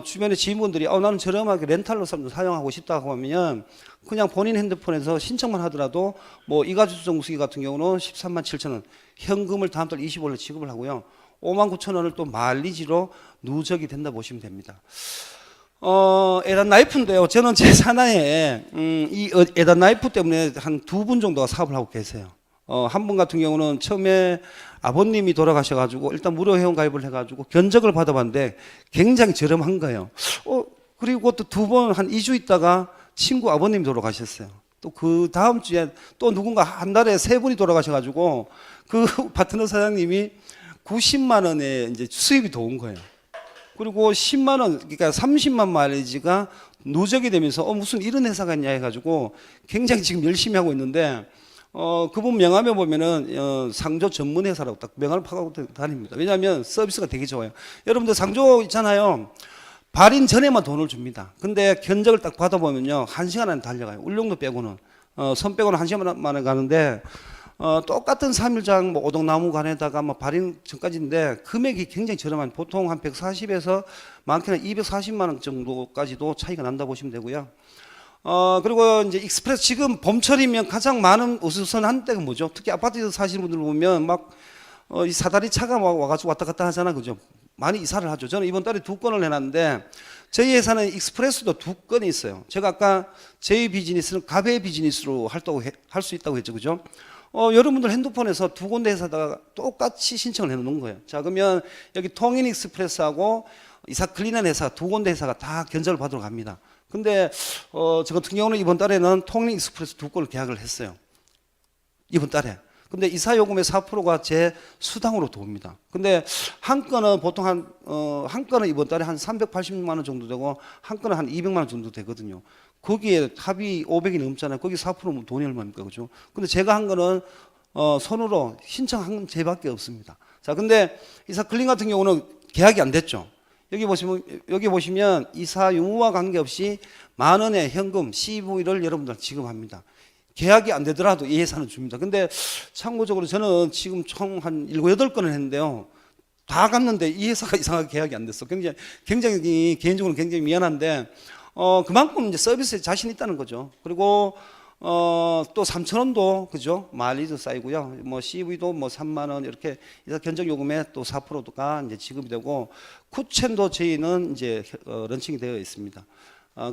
주변에 지인분들이 나는 저렴하게 렌탈로 사용하고 싶다고 하면 그냥 본인 핸드폰에서 신청만 하더라도 뭐 이가주 정수기 같은 경우는 13만 7천 원 현금을 다음 달 25일에 지급을 하고요. 5만 9천 원을 또 마일리지로 누적이 된다 보시면 됩니다. 에단 나이프인데요. 저는 제 산하에 이 에단 나이프 때문에 한 2분 정도가 사업을 하고 계세요. 한 분 같은 경우는 처음에 아버님이 돌아가셔가지고 일단 무료 회원 가입을 해가지고 견적을 받아봤는데 굉장히 저렴한 거예요. 그리고 또 2번 한 2주 있다가 친구 아버님이 돌아가셨어요. 또 그 다음 주에 또 누군가 한 달에 3분이 돌아가셔가지고 그 파트너 사장님이 90만 원의 이제 수입이 더 온 거예요. 그리고 10만 원, 그러니까 30만 마일리지가 누적이 되면서 무슨 이런 회사가 있냐 해가지고 굉장히 지금 열심히 하고 있는데 그분 명함에 보면은 상조 전문 회사라고 딱 명함을 파고 다닙니다. 왜냐하면 서비스가 되게 좋아요. 여러분들 상조 있잖아요. 발인 전에만 돈을 줍니다. 근데 견적을 딱 받아보면요, 1시간 안에 달려가요. 울릉도 빼고는. 선 빼고는 1시간 만에 가는데, 똑같은 3일장 뭐 오동나무관에다가 뭐 발인 전까지인데, 금액이 굉장히 저렴한, 보통 한 140에서 많게는 240만 원 정도까지도 차이가 난다 보시면 되고요. 그리고 이제 익스프레스, 지금 봄철이면 가장 많은 우선한 때가 뭐죠? 특히 아파트에서 사시는 분들 보면 막, 이 사다리 차가 와가지고 왔다 갔다 하잖아. 그죠? 많이 이사를 하죠. 저는 이번 달에 2건을 해놨는데, 저희 회사는 익스프레스도 2건이 있어요. 제가 아까 제 비즈니스는 가베 비즈니스로 할 수 있다고 했죠. 그죠? 여러분들 핸드폰에서 2군데 회사다가 똑같이 신청을 해 놓은 거예요. 자, 그러면 여기 통인 익스프레스하고 이사 클리넌 회사 2군데 회사가 다 견적을 받으러 갑니다. 근데, 저 같은 경우는 이번 달에는 통인 익스프레스 2건을 계약을 했어요. 이번 달에. 근데 이사 요금의 4%가 제 수당으로 들어옵니다. 근데 한 건은 보통 한 건은 이번 달에 한 380만 원 정도 되고, 한 건은 한 200만 원 정도 되거든요. 거기에 합이 500이 넘잖아요. 거기 4%면 돈이 얼마입니까? 그죠? 근데 제가 한 거는, 손으로 신청한 건 제밖에 없습니다. 자, 근데 이사 클린 같은 경우는 계약이 안 됐죠. 여기 보시면 이사 유무와 관계없이 10,000원의 현금 CV를 여러분들 지급합니다. 계약이 안 되더라도 이 회사는 줍니다. 근데 참고적으로 저는 지금 총 한 7, 8건을 했는데요. 다 갔는데 이 회사가 이상하게 계약이 안 됐어. 굉장히 개인적으로 굉장히 미안한데, 그만큼 이제 서비스에 자신 있다는 거죠. 그리고, 또 3,000원도, 그죠? 마일리지 쌓이고요. 뭐 CV도 뭐 3만 원 이렇게 견적 요금에 또 4%가 이제 지급이 되고, 쿠첸도 저희는 이제 런칭이 되어 있습니다.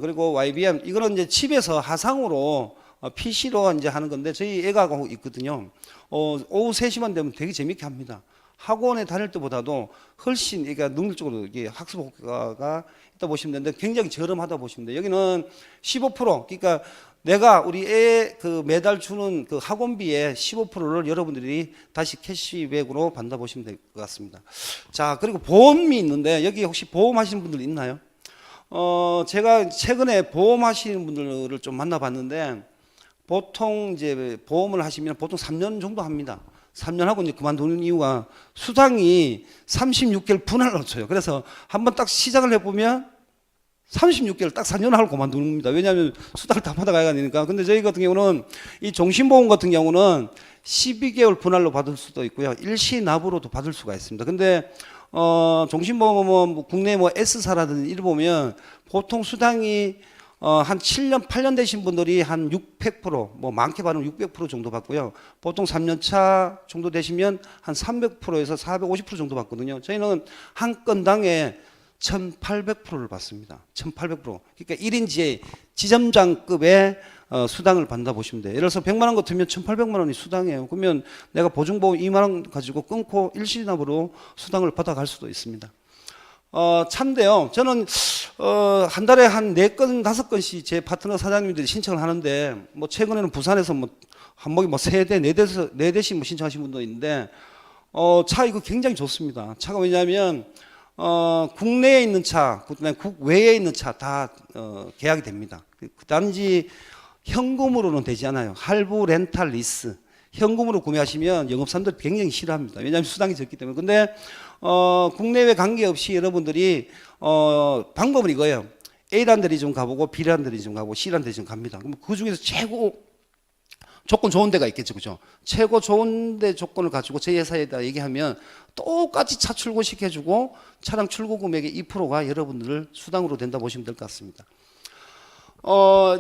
그리고 YBM, 이거는 이제 집에서 하상으로 PC로 이제 하는 건데, 저희 애가 하고 있거든요. 오후 3시만 되면 되게 재밌게 합니다. 학원에 다닐 때보다도 훨씬, 그러니까 능률적으로 이게 학습 효과가 있다 보시면 되는데, 굉장히 저렴하다 보시면 돼요. 여기는 15%, 그러니까 내가 우리 애 그 매달 주는 그 학원비의 15%를 여러분들이 다시 캐시백으로 받는다 보시면 될 것 같습니다. 자, 그리고 보험이 있는데, 여기 혹시 보험 하시는 분들 있나요? 제가 최근에 보험 하시는 분들을 좀 만나봤는데, 보통 이제 보험을 하시면 보통 3년 정도 합니다. 3년 하고 이제 그만두는 이유가 수당이 36개월 분할로 쳐요. 그래서 한번 딱 시작을 해보면 36개월 딱 4년 하고 그만두는 겁니다. 왜냐하면 수당을 다 받아가야 되니까. 근데 저희 같은 경우는 이 종신보험 같은 경우는 12개월 분할로 받을 수도 있고요. 일시납으로도 받을 수가 있습니다. 근데 종신보험은 뭐 국내 뭐 S사라든지 이를 보면 보통 수당이 한 7년, 8년 되신 분들이 한 600%, 뭐 많게 받으면 600% 정도 받고요. 보통 3년 차 정도 되시면 한 300%에서 450% 정도 받거든요. 저희는 한 건당에 1,800%를 받습니다. 1,800%. 그러니까 1인지에 지점장급의 수당을 받는다 보시면 돼요. 예를 들어서 100만 원 같으면 1,800만 원이 수당이에요. 그러면 내가 보증보험 2만 원 가지고 끊고 일시납으로 수당을 받아갈 수도 있습니다. 차인데요. 저는 한 달에 한 4건, 5건씩 제 파트너 사장님들이 신청을 하는데, 뭐 최근에는 부산에서 뭐 한목이 뭐 3대, 4대씩 뭐 신청하신 분도 있는데, 차 이거 굉장히 좋습니다. 차가 왜냐하면 국내에 있는 차, 그다음에 국외에 있는 차 다 계약이 됩니다. 단지 현금으로는 되지 않아요. 할부, 렌탈, 리스. 현금으로 구매하시면 영업사람들 굉장히 싫어합니다. 왜냐하면 수당이 적기 때문에. 근데 국내외 관계없이 여러분들이 방법은 이거예요. A라는 데를 좀 가보고 B라는 데를 좀 가보고 C라는 데를 좀 갑니다. 그럼 그 중에서 최고 조건 좋은 데가 있겠죠, 그죠? 최고 좋은 데 조건을 가지고 저희 회사에다 얘기하면 똑같이 차 출고시켜주고 차량 출고 금액의 2%가 여러분들 수당으로 된다 보시면 될 것 같습니다.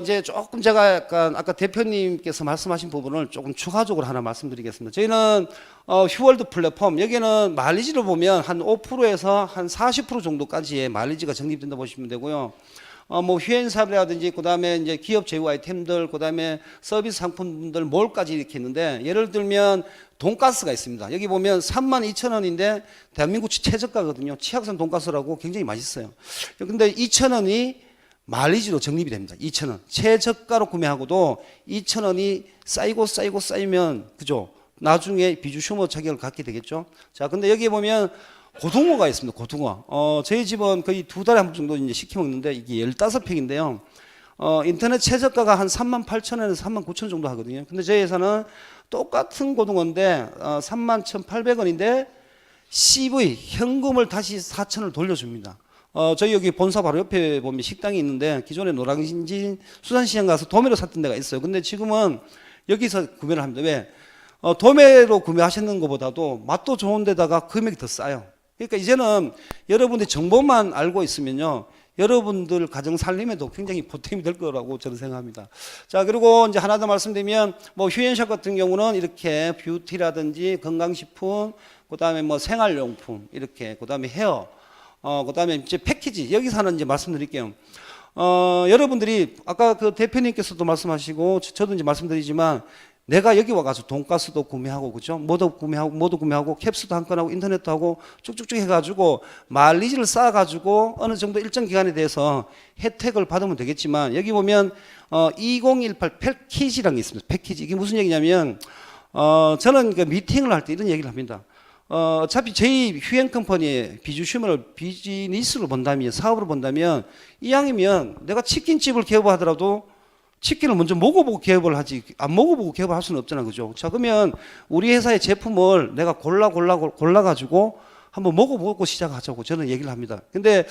이제 조금 제가 약간 아까 대표님께서 말씀하신 부분을 조금 추가적으로 하나 말씀드리겠습니다. 저희는 휴월드 플랫폼, 여기는 마일리지를 보면 한 5%에서 한 40% 정도까지의 마일리지가 적립된다 보시면 되고요. 뭐 휴행사라든지 그다음에 이제 기업 제휴 아이템들, 그다음에 서비스 상품들 몰까지 이렇게 있는데, 예를 들면 돈가스가 있습니다. 여기 보면 32,000원인데 대한민국 최저가거든요. 치악산 돈가스라고 굉장히 맛있어요. 근데 2,000원이 마일리지로 적립이 됩니다. 2,000원. 최저가로 구매하고도 2,000원이 쌓이면, 그죠? 나중에 비주 슈머 자격을 갖게 되겠죠? 자, 근데 여기 보면 고등어가 있습니다. 고등어. 저희 집은 거의 2달에 한 번 정도 이제 시켜 먹는데, 이게 15팩인데요. 인터넷 최저가가 한 38,000원에서 39,000원 정도 하거든요. 근데 저희 회사는 똑같은 고등어인데, 31,800원인데, CV, 현금을 다시 4,000원을 돌려줍니다. 저희 여기 본사 바로 옆에 보면 식당이 있는데 기존에 노량진 수산시장 가서 도매로 샀던 데가 있어요. 근데 지금은 여기서 구매를 합니다. 왜? 도매로 구매하시는 것보다도 맛도 좋은 데다가 금액이 더 싸요. 그러니까 이제는 여러분들이 정보만 알고 있으면요. 여러분들 가정 살림에도 굉장히 보탬이 될 거라고 저는 생각합니다. 자, 그리고 이제 하나 더 말씀드리면 뭐 휴앤샵 같은 경우는 이렇게 뷰티라든지 건강식품, 그다음에 뭐 생활용품 이렇게, 그다음에 헤어, 그다음에 이제 패키지 여기서 하는 이제 말씀드릴게요. 여러분들이 아까 그 대표님께서도 말씀하시고 저도 이제 말씀드리지만 내가 여기 와가지고 돈가스도 구매하고 그죠? 뭐도 구매하고 캡스도 한 건 하고 인터넷도 하고 쭉쭉쭉 해가지고 마일리지를 쌓아가지고 어느 정도 일정 기간에 대해서 혜택을 받으면 되겠지만 여기 보면 2018 패키지라는 게 있습니다. 패키지 이게 무슨 얘기냐면 저는 그 미팅을 할 때 이런 얘기를 합니다. 어차피 저희 휴앤컴퍼니의 비즈니스로 본다면 사업으로 본다면 이왕이면 내가 치킨집을 개업하더라도 치킨을 먼저 먹어보고 개업을 하지 안 먹어보고 개업을 할 수는 없잖아, 그죠? 자, 그러면 우리 회사의 제품을 내가 골라가지고 한번 먹어보고 시작하자고 저는 얘기를 합니다. 근데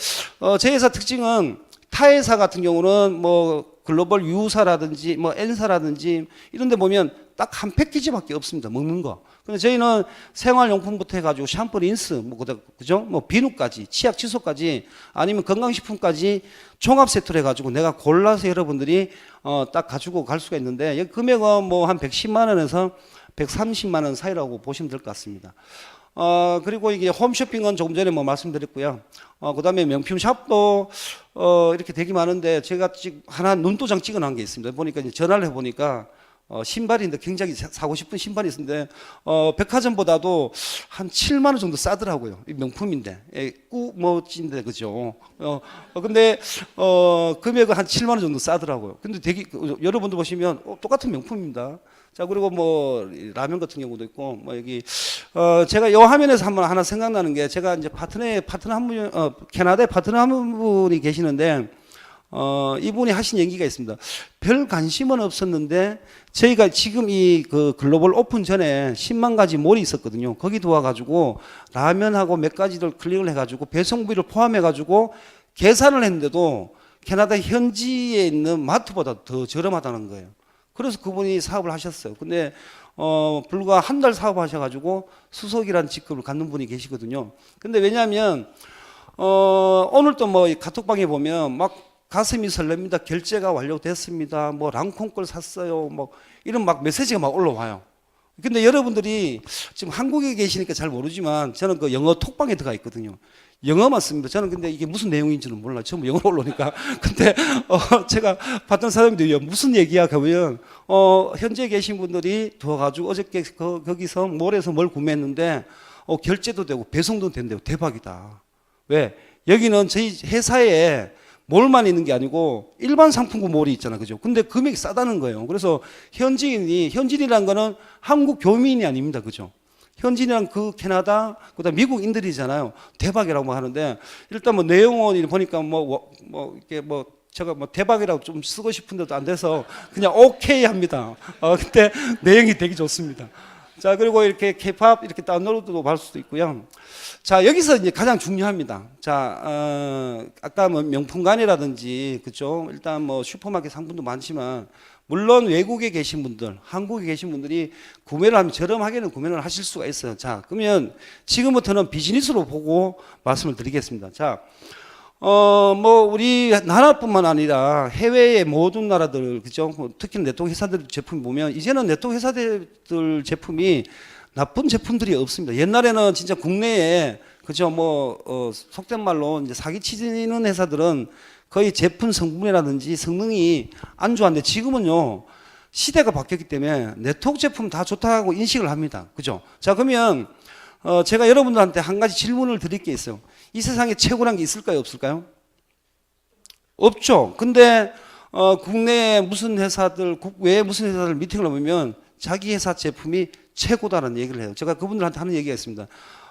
제 회사 특징은 타 회사 같은 경우는 뭐 글로벌 U사라든지 뭐 N사라든지 이런 데 보면 딱 한 패키지밖에 없습니다. 먹는 거. 근데 저희는 생활용품부터 해가지고 샴푸, 린스, 뭐 그죠? 뭐 비누까지, 치약, 칫솔까지 아니면 건강식품까지 종합 세트로 해가지고 내가 골라서 여러분들이 딱 가지고 갈 수가 있는데 여기 금액은 뭐 한 110만 원에서 130만 원 사이라고 보시면 될 것 같습니다. 그리고 이게 홈쇼핑은 조금 전에 뭐 말씀드렸고요. 그 다음에 명품 샵도 이렇게 되게 많은데 제가 하나 눈도장 찍어 놓은 게 있습니다. 보니까 이제 전화를 해보니까 신발인데 굉장히 사고 싶은 신발이 있는데 백화점보다도 한 7만 원 정도 싸더라고요. 명품인데 꾸멋진데 그죠? 근데 금액은 한 7만 원 정도 싸더라고요. 근데 되게 여러분들 보시면 똑같은 명품입니다. 자, 그리고 뭐 라면 같은 경우도 있고 뭐 여기 제가 이 화면에서 한번 하나 생각나는 게 제가 이제 파트너 한 분, 캐나다에 파트너 한 분이 계시는데 이분이 하신 얘기가 있습니다. 별 관심은 없었는데 저희가 지금 이 그 글로벌 오픈 전에 10만 가지 몰이 있었거든요. 거기 도와가지고 라면하고 몇 가지를 클릭을 해가지고 배송비를 포함해가지고 계산을 했는데도 캐나다 현지에 있는 마트보다 더 저렴하다는 거예요. 그래서 그분이 사업을 하셨어요. 근데 불과 한 달 사업하셔가지고 수석이라는 직급을 갖는 분이 계시거든요. 근데 왜냐하면 오늘도 뭐 카톡방에 보면 막 가슴이 설렙니다. 결제가 완료됐습니다. 뭐 랑콩 걸 샀어요. 뭐 이런 막 메시지가 막 올라와요. 근데 여러분들이 지금 한국에 계시니까 잘 모르지만 저는 그 영어 톡방에 들어가 있거든요. 영어만 씁니다. 저는 근데 이게 무슨 내용인지는 몰라요. 처음 영어로 올라오니까. 근데 제가 봤던 사람들이 무슨 얘기야 그러면 현재 계신 분들이 도와가지고 어저께 거기서 몰에서 뭘 구매했는데 결제도 되고 배송도 된대요. 대박이다. 왜? 여기는 저희 회사에 몰만 있는 게 아니고 일반 상품군 몰이 있잖아, 그죠? 근데 금액이 싸다는 거예요. 그래서 현지인이라는 거는 한국 교민이 아닙니다, 그죠? 현지인이란 그 캐나다, 그다음 미국인들이잖아요. 대박이라고 하는데 일단 뭐 내용을 보니까 이렇게 제가 뭐 대박이라고 좀 쓰고 싶은데도 안 돼서 그냥 오케이 합니다. 근데 내용이 되게 좋습니다. 자, 그리고 이렇게 K-pop 이렇게 다운로드도 받을 수도 있고요. 자, 여기서 이제 가장 중요합니다. 자, 아까 뭐 명품관이라든지, 그죠? 일단 뭐 슈퍼마켓 상품도 많지만, 물론 외국에 계신 분들, 한국에 계신 분들이 구매를 하면 저렴하게는 구매를 하실 수가 있어요. 자, 그러면 지금부터는 비즈니스로 보고 말씀을 드리겠습니다. 자, 뭐 우리 나라뿐만 아니라 해외의 모든 나라들, 그죠? 특히 네트워크 회사들 제품 보면 이제는 네트워크 회사들 제품이 나쁜 제품들이 없습니다. 옛날에는 진짜 국내에 그죠? 속된 말로 이제 사기치는 회사들은 거의 제품 성분이라든지 성능이 안 좋았는데 지금은요 시대가 바뀌었기 때문에 네트워크 제품 다 좋다고 인식을 합니다. 그죠? 자, 그러면 제가 여러분들한테 한 가지 질문을 드릴 게 있어요. 이 세상에 최고란 게 있을까요? 없을까요? 없죠. 근데 국내에 무슨 회사들, 국외에 무슨 회사들 미팅을 하면 자기 회사 제품이 최고다라는 얘기를 해요. 제가 그분들한테 하는 얘기가 있습니다.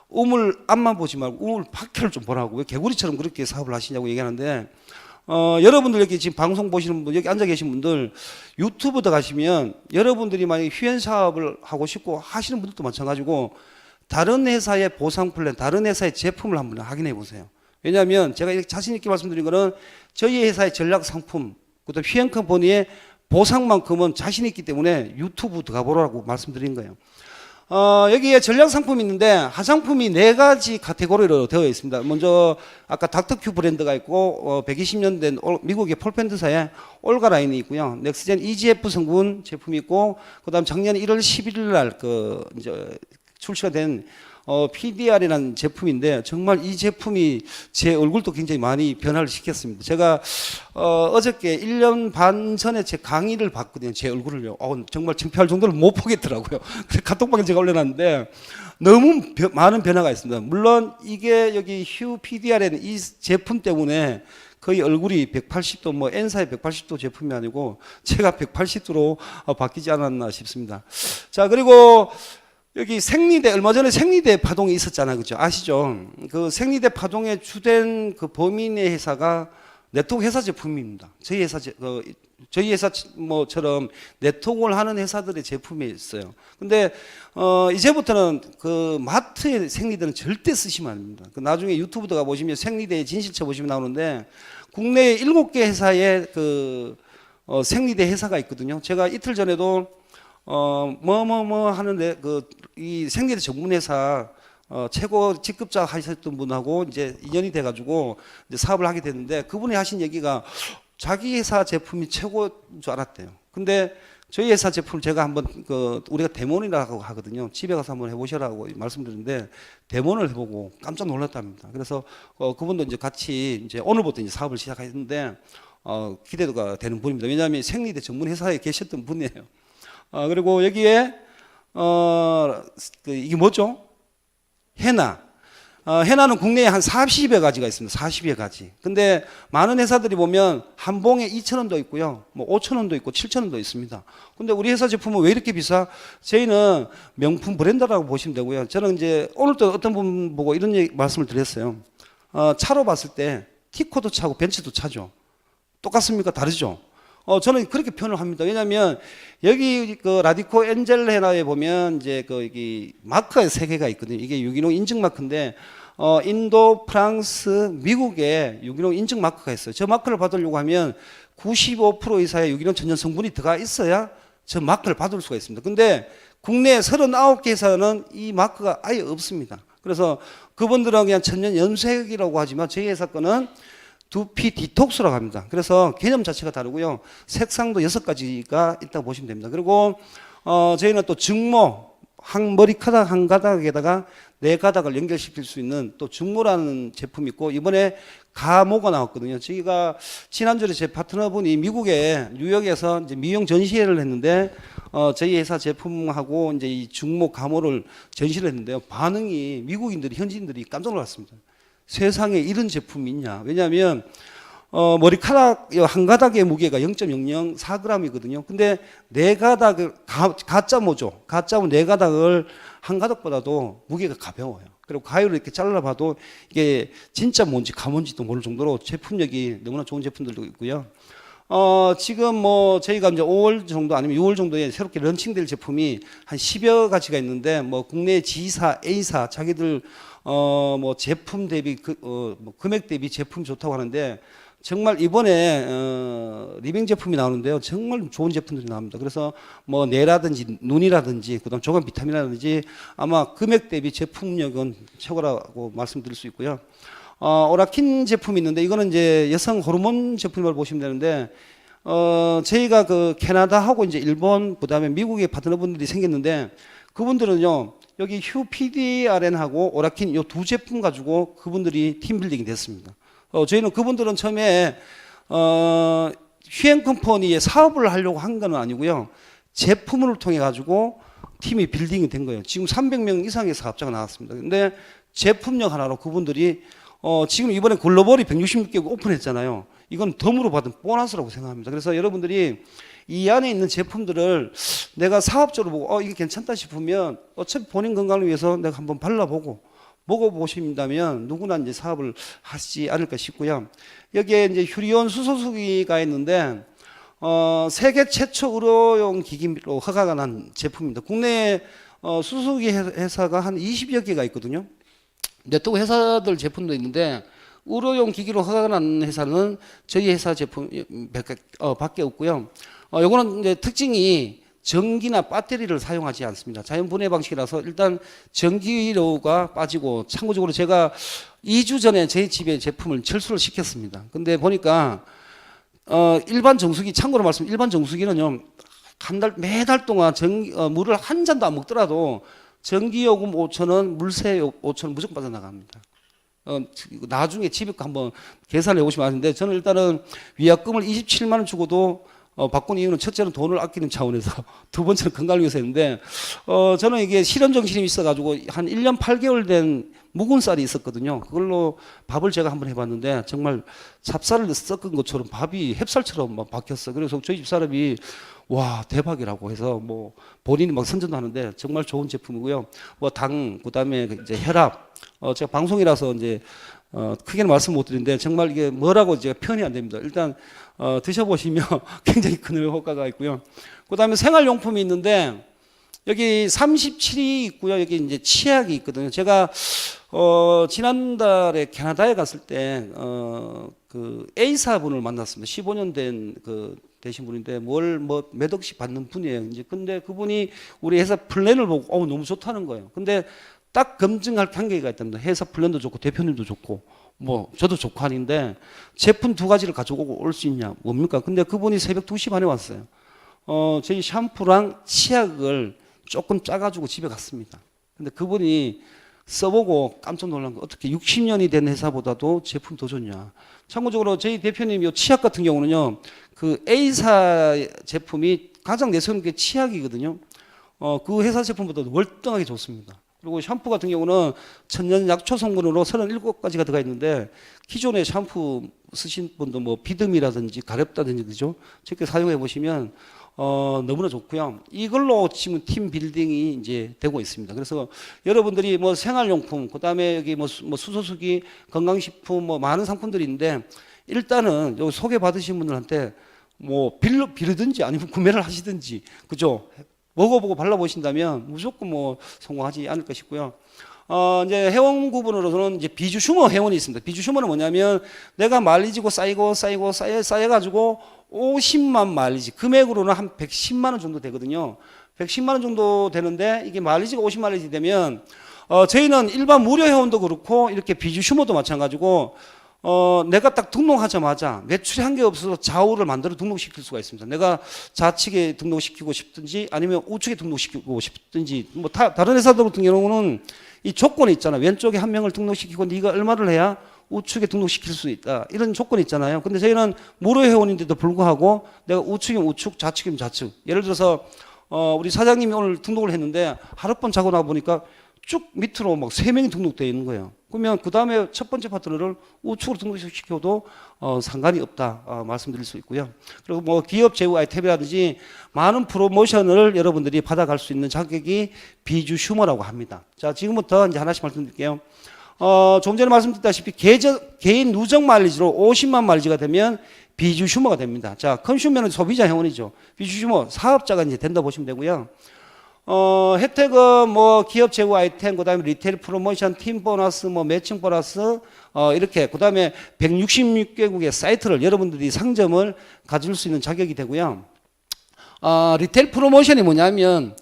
우물 앞만 보지 말고 우물 밖을 좀 보라고. 왜 개구리처럼 그렇게 사업을 하시냐고 얘기하는데 여러분들 여기 지금 방송 보시는 분, 여기 앉아 계신 분들 유튜브 들어가시면 여러분들이 만약에 휴엔 사업을 하고 싶고 하시는 분들도 마찬가지고 다른 회사의 보상 플랜, 다른 회사의 제품을 한번 확인해 보세요. 왜냐하면 제가 이렇게 자신 있게 말씀드린 거는 저희 회사의 전략 상품, 그다음 휘영컴퍼니의 보상만큼은 자신 있기 때문에 유튜브 들어가보라고 말씀드린 거예요. 여기에 전략 상품이 있는데 화장품이 4가지 카테고리로 되어 있습니다. 먼저 아까 닥터큐 브랜드가 있고 120년 된 미국의 폴펜드사의 올가 라인이 있고요. 넥스젠 EGF 성분 제품이 있고 그다음 작년 1월 11일 날 이제 출시가 된 PDR이라는 제품인데 정말 이 제품이 제 얼굴도 굉장히 많이 변화를 시켰습니다. 제가 어저께 1년 반 전에 제 강의를 봤거든요. 제 얼굴을요. 정말 창피할 정도로 못 보겠더라고요. 그래서 카톡방에 제가 올려놨는데 너무 많은 변화가 있습니다. 물론 이게 여기 휴 PDR에는 이 제품 때문에 거의 얼굴이 180도 뭐 N사의 180도 제품이 아니고 제가 180도로 바뀌지 않았나 싶습니다. 자, 그리고 여기 생리대, 얼마 전에 생리대 파동이 있었잖아요. 그죠? 아시죠? 그 생리대 파동의 주된 그 범인의 회사가 네트워크 회사 제품입니다. 저희 회사 뭐처럼 네트워크를 하는 회사들의 제품이 있어요. 근데, 이제부터는 그 마트의 생리대는 절대 쓰시면 안 됩니다. 그 나중에 유튜브 들어가 보시면 생리대의 진실쳐 보시면 나오는데 국내에 7개 회사의 생리대 회사가 있거든요. 제가 이틀 전에도 하는데 이 생리대 전문 회사 최고 직급자 하셨던 분하고 이제 인연이 돼가지고 이제 사업을 하게 됐는데 그분이 하신 얘기가 자기 회사 제품이 최고인 줄 알았대요. 근데 저희 회사 제품을 제가 한번 우리가 데모니라고 하거든요. 집에 가서 한번 해보시라고 말씀드렸는데 데모를 해보고 깜짝 놀랐답니다. 그래서 그분도 이제 같이 이제 오늘부터 이제 사업을 시작했는데 기대가 되는 분입니다. 왜냐하면 생리대 전문 회사에 계셨던 분이에요. 그리고 여기에 이게 뭐죠? 헤나. 헤나는 국내에 한 40여 가지가 있습니다. 40여 가지. 근데 많은 회사들이 보면 한 봉에 2,000원도 있고요. 뭐 5,000원도 있고 7,000원도 있습니다. 근데 우리 회사 제품은 왜 이렇게 비싸? 저희는 명품 브랜드라고 보시면 되고요. 저는 이제 오늘도 어떤 분 보고 이런 말씀을 드렸어요. 차로 봤을 때 티코도 차고 벤츠도 차죠. 똑같습니까? 다르죠? 저는 그렇게 표현을 합니다. 왜냐하면 여기 그 라디코 엔젤 헤나에 보면 이제 여기 마크가 3개가 있거든요. 이게 유기농 인증 마크인데 인도, 프랑스, 미국에 유기농 인증 마크가 있어요. 저 마크를 받으려고 하면 95% 이상의 유기농 천연 성분이 들어가 있어야 저 마크를 받을 수가 있습니다. 근데 국내 39개 회사는 이 마크가 아예 없습니다. 그래서 그분들은 그냥 천연 염색이라고 하지만 저희 회사 거는 두피 디톡스라고 합니다. 그래서 개념 자체가 다르고요. 색상도 6가지가 있다고 보시면 됩니다. 그리고 저희는 또 증모, 머리카락 한 가닥에다가 4가닥을 연결시킬 수 있는 또 증모라는 제품이 있고 이번에 가모가 나왔거든요. 저희가 지난주에 제 파트너분이 미국에 뉴욕에서 이제 미용 전시회를 했는데 저희 회사 제품하고 이제 이 증모 가모를 전시를 했는데요. 반응이 미국인들이 현지인들이 깜짝 놀랐습니다. 세상에 이런 제품이 있냐. 왜냐하면 머리카락 한 가닥의 무게가 0.004g이거든요. 근데 4가닥을 가짜모죠. 가짜모 4가닥을 한 가닥보다도 무게가 가벼워요. 그리고 가위로 이렇게 잘라봐도 이게 진짜 뭔지 가뭔지도 모를 정도로 제품력이 너무나 좋은 제품들도 있고요. 지금 뭐 저희가 이제 5월 정도 아니면 6월 정도에 새롭게 런칭될 제품이 한 10여 가지가 있는데 뭐 국내 G사, A사 자기들 뭐 제품 대비 뭐 금액 대비 제품 좋다고 하는데 정말 이번에 리빙 제품이 나오는데요. 정말 좋은 제품들이 나옵니다. 그래서 뭐 뇌라든지 눈이라든지 그다음 조간 비타민이라든지 아마 금액 대비 제품력은 최고라고 말씀드릴 수 있고요. 오라킨 제품이 있는데 이거는 이제 여성 호르몬 제품을 보시면 되는데 저희가 그 캐나다하고 이제 일본 그다음에 미국의 파트너분들이 생겼는데 그분들은요. 여기 휴 PDRN하고 오라킨 이 2 제품 가지고 그분들이 팀빌딩이 됐습니다. 저희는 그분들은 처음에 휘행컴퍼니의 사업을 하려고 한 건 아니고요. 제품을 통해 가지고 팀이 빌딩이 된 거예요. 지금 300명 이상의 사업자가 나왔습니다. 근데 제품력 하나로 그분들이 지금 이번에 글로벌이 166개국 오픈했잖아요. 이건 덤으로 받은 보너스라고 생각합니다. 그래서 여러분들이 이 안에 있는 제품들을 내가 사업적으로 보고 이게 괜찮다 싶으면 어차피 본인 건강을 위해서 내가 한번 발라보고 먹어보신다면 누구나 이제 사업을 하시지 않을까 싶고요. 여기에 이제 휴리온 수소수기가 있는데 세계 최초 의료용 기기로 허가가 난 제품입니다. 국내에 수소수기 회사가 한 20여 개가 있거든요. 네트워크 회사들 제품도 있는데 의료용 기기로 허가가 난 회사는 저희 회사 제품 밖에 없고요. 요거는 이제 특징이 전기나 배터리를 사용하지 않습니다. 자연 분해 방식이라서 일단 전기료가 빠지고, 참고적으로 제가 2주 전에 저희 집에 제품을 철수를 시켰습니다. 근데 보니까 일반 정수기, 참고로 말씀, 일반 정수기는요, 매달 동안 물을 한 잔도 안 먹더라도 전기요금 5,000원, 물세 5,000원 무조건 빠져나갑니다. 나중에 집에 한번 계산해 보시면 아는데, 저는 일단은 위약금을 27만 원 주고도 바꾼 이유는 첫째는 돈을 아끼는 차원에서, 두 번째는 건강을 위해서 했는데, 저는 이게 실현 정신이 있어가지고 한 1년 8개월 된 묵은 쌀이 있었거든요. 그걸로 밥을 제가 한번 해봤는데 정말 찹쌀을 섞은 것처럼 밥이 햅쌀처럼 막 바뀌었어. 그래서 저희 집 사람이 와 대박이라고 해서 뭐 본인이 막 선전도 하는데 정말 좋은 제품이고요. 뭐 당, 그다음에 이제 혈압, 제가 방송이라서 이제 크게는 말씀 못 드리는데 정말 이게 뭐라고 제가 표현이 안 됩니다. 일단 드셔보시면 굉장히 큰 효과가 있고요. 그다음에 생활용품이 있는데 여기 37이 있고요. 여기 이제 치약이 있거든요. 제가 지난달에 캐나다에 갔을 때 그 A사분을 만났습니다. 15년 된 되신 분인데 몇 억씩 받는 분이에요. 이제 근데 그분이 우리 회사 플랜을 보고 너무 좋다는 거예요. 근데 딱 검증할 단계가 있답니다. 회사 플랜도 좋고 대표님도 좋고 뭐 저도 좋고 하는데 제품 두 가지를 가지고 올 수 있냐 뭡니까? 근데 그분이 새벽 2시 반에 왔어요. 저희 샴푸랑 치약을 조금 짜가지고 집에 갔습니다. 근데 그분이 써보고 깜짝 놀란 거, 어떻게 60년이 된 회사보다도 제품이 더 좋냐. 참고적으로 저희 대표님 이 치약 같은 경우는요, 그 A사 제품이 가장 내세우는 게 치약이거든요. 그 회사 제품보다 월등하게 좋습니다. 그리고 샴푸 같은 경우는 천연 약초 성분으로 37가지가 들어가 있는데, 기존의 샴푸 쓰신 분도 뭐 비듬이라든지 가렵다든지 그죠? 저렇게 사용해 보시면 너무나 좋고요. 이걸로 지금 팀 빌딩이 이제 되고 있습니다. 그래서 여러분들이 뭐 생활용품, 그다음에 여기 뭐 수소수기, 건강식품 뭐 많은 상품들이 있는데, 일단은 여기 소개 받으신 분들한테 뭐 빌리든지 아니면 구매를 하시든지 그죠? 먹어보고 발라보신다면 무조건 뭐 성공하지 않을까 싶고요. 이제 회원 구분으로서는 이제 비주 슈머 회원이 있습니다. 비주 슈머는 뭐냐면 내가 마일리지고 쌓여가지고 50만 마일리지, 금액으로는 한 110만 원 정도 되거든요. 110만 원 정도 되는데 이게 마일리지가 50 마일리지 되면 저희는 일반 무료 회원도 그렇고 이렇게 비주 슈머도 마찬가지고 내가 딱 등록하자마자 매출이 한 개 없어서 좌우를 만들어 등록시킬 수가 있습니다. 내가 좌측에 등록시키고 싶든지 아니면 우측에 등록시키고 싶든지, 뭐 다른 회사들 같은 경우는 이 조건이 있잖아요. 왼쪽에 한 명을 등록시키고 네가 얼마를 해야 우측에 등록시킬 수 있다, 이런 조건이 있잖아요. 근데 저희는 무료 회원인데도 불구하고 내가 우측이면 우측, 좌측이면 좌측. 예를 들어서 우리 사장님이 오늘 등록을 했는데 하룻밤 자고 나 보니까 쭉 밑으로 막 3명이 등록되어 있는 거예요. 그러면 그 다음에 첫 번째 파트너를 우측으로 등록시켜도 상관이 없다 말씀드릴 수 있고요. 그리고 뭐 기업 제휴 아이템이라든지 많은 프로모션을 여러분들이 받아갈 수 있는 자격이 비주 슈머라고 합니다. 자, 지금부터 이제 하나씩 말씀드릴게요. 좀 전에 말씀드렸다시피 개인 누적 마일리지로 50만 마일리지가 되면 비주 슈머가 됩니다. 자, 컨슈머는 소비자 회원이죠. 비주 슈머 사업자가 이제 된다 보시면 되고요. 혜택은 뭐 기업 제휴 아이템, 그다음에 리테일 프로모션, 팀 보너스, 뭐 매칭 보너스, 이렇게 그다음에 166개국의 사이트를 여러분들이 상점을 가질 수 있는 자격이 되고요. 리테일 프로모션이 뭐냐면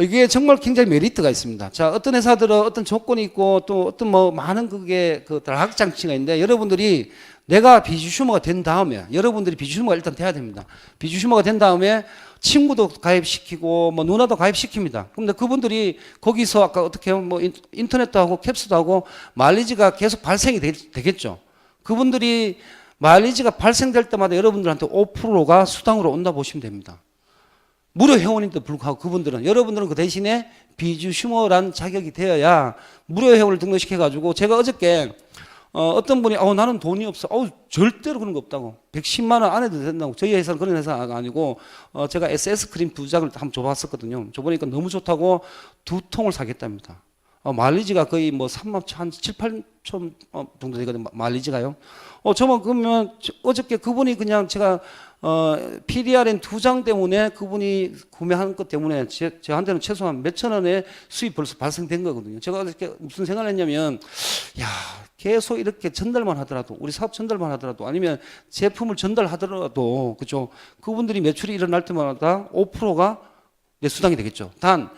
이게 정말 굉장히 메리트가 있습니다. 자, 어떤 회사들은 어떤 조건이 있고 또 어떤 뭐 많은 그게 그 다각장치가 있는데, 여러분들이 내가 비주슈머가 된 다음에, 여러분들이 비주슈머가 일단 돼야 됩니다. 비주슈머가 된 다음에 친구도 가입시키고 뭐 누나도 가입시킵니다. 근데 그분들이 거기서 아까 어떻게 하면 뭐 인터넷도 하고 캡스도 하고 마일리지가 계속 발생이 되겠죠. 그분들이 마일리지가 발생될 때마다 여러분들한테 5%가 수당으로 온다 보시면 됩니다. 무료 회원인데도 불구하고 그분들은, 여러분들은 그 대신에 비주 슈머란 자격이 되어야 무료 회원을 등록시켜가지고, 제가 어저께 어떤 분이 나는 돈이 없어. 절대로 그런 거 없다고. 110만 원 안 해도 된다고. 저희 회사는 그런 회사가 아니고 제가 SS 크림 2장을 한번 줘봤었거든요. 줘보니까 너무 좋다고 2통을 사겠답니다. 마일리지가 거의 뭐 3만 한 7, 8천 정도 되거든요. 마일리지가요. 저만 그러면 어저께 그분이 그냥 제가 PDRN 2장 때문에 그분이 구매한 것 때문에 저한테는 최소한 몇천 원의 수입 벌써 발생된 거거든요. 제가 이렇게 무슨 생각을 했냐면, 야, 계속 이렇게 전달만 하더라도, 우리 사업 전달만 하더라도, 아니면 제품을 전달하더라도, 그죠? 그분들이 매출이 일어날 때마다 5%가 내 수당이 되겠죠. 단,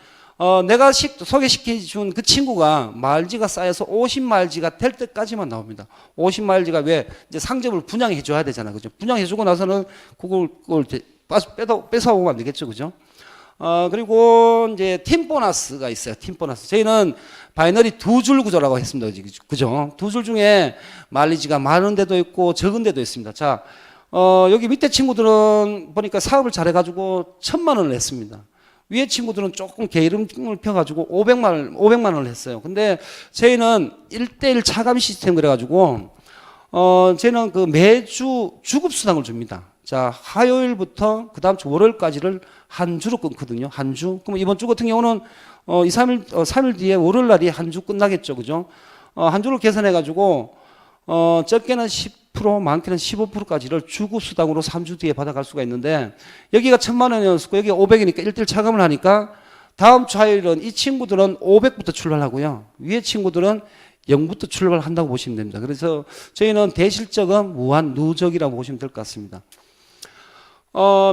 내가 소개시켜준 그 친구가 마일지가 쌓여서 50마일지가 될 때까지만 나옵니다. 50마일지가 왜 이제 상점을 분양해 줘야 되잖아, 그죠? 분양해 주고 나서는 그걸 뺏어오면 안 되겠죠, 그죠? 그리고 이제 팀 보너스가 있어요. 팀 보너스. 저희는 바이너리 두 줄 구조라고 했습니다, 그죠? 두 줄 중에 마일리지가 많은 데도 있고 적은 데도 있습니다. 자, 여기 밑에 친구들은 보니까 사업을 잘해가지고 1,000만 원을 냈습니다. 위에 친구들은 조금 게으름을 펴가지고 500만 원을 했어요. 근데 저희는 1대1 차감 시스템 그래가지고, 저희는 그 매주 주급수당을 줍니다. 자, 화요일부터 그 다음 주 월요일까지를 한 주로 끊거든요. 한 주. 그럼 이번 주 같은 경우는, 3일 뒤에 월요일 날이 한 주 끝나겠죠. 그죠? 한 주로 계산해가지고, 적게는 10%, 많게는 15%까지를 주급수당으로 3주 뒤에 받아갈 수가 있는데, 여기가 1,000만 원이었고, 여기가 500이니까 1대1 차감을 하니까, 다음 주 화요일은 이 친구들은 500부터 출발하고요. 위에 친구들은 0부터 출발한다고 보시면 됩니다. 그래서 저희는 대실적은 무한 누적이라고 보시면 될 것 같습니다.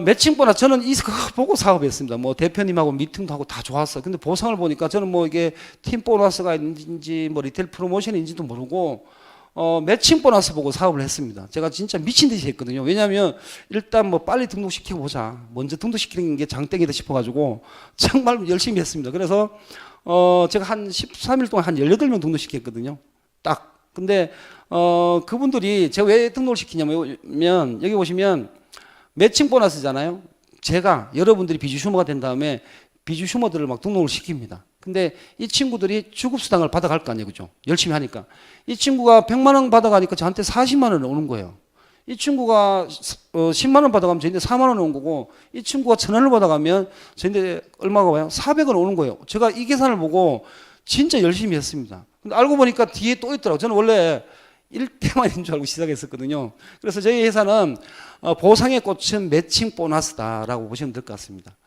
매칭 보너스, 저는 이거 보고 사업했습니다. 뭐 대표님하고 미팅도 하고 다 좋았어요. 근데 보상을 보니까 저는 뭐 이게 팀 보너스가 있는지 뭐 리테일 프로모션인지도 모르고, 매칭 보너스 보고 사업을 했습니다. 제가 진짜 미친 듯이 했거든요. 왜냐하면 일단 뭐 빨리 등록시키고 보자. 먼저 등록시키는 게 장땡이다 싶어가지고 정말 열심히 했습니다. 그래서 제가 한 13일 동안 한 18명 등록시켰거든요. 딱. 근데 그분들이 제가 왜 등록을 시키냐면, 여기 보시면 매칭 보너스잖아요. 제가 여러분들이 비주슈머가 된 다음에 비주슈머들을 막 등록을 시킵니다. 근데 이 친구들이 주급수당을 받아갈 거 아니에요, 그죠? 열심히 하니까. 이 친구가 100만 원 받아가니까 저한테 40만 원이 오는 거예요. 이 친구가 10만 원 받아가면 저한테 4만 원 오는 거고, 이 친구가 1,000원을 받아가면 저한테 얼마가 와요? 400원 오는 거예요. 제가 이 계산을 보고 진짜 열심히 했습니다. 근데 알고 보니까 뒤에 또 있더라고요. 저는 원래 1대만인 줄 알고 시작했었거든요. 그래서 저희 회사는 보상의 꽃은 매칭 보너스다라고 보시면 될 것 같습니다.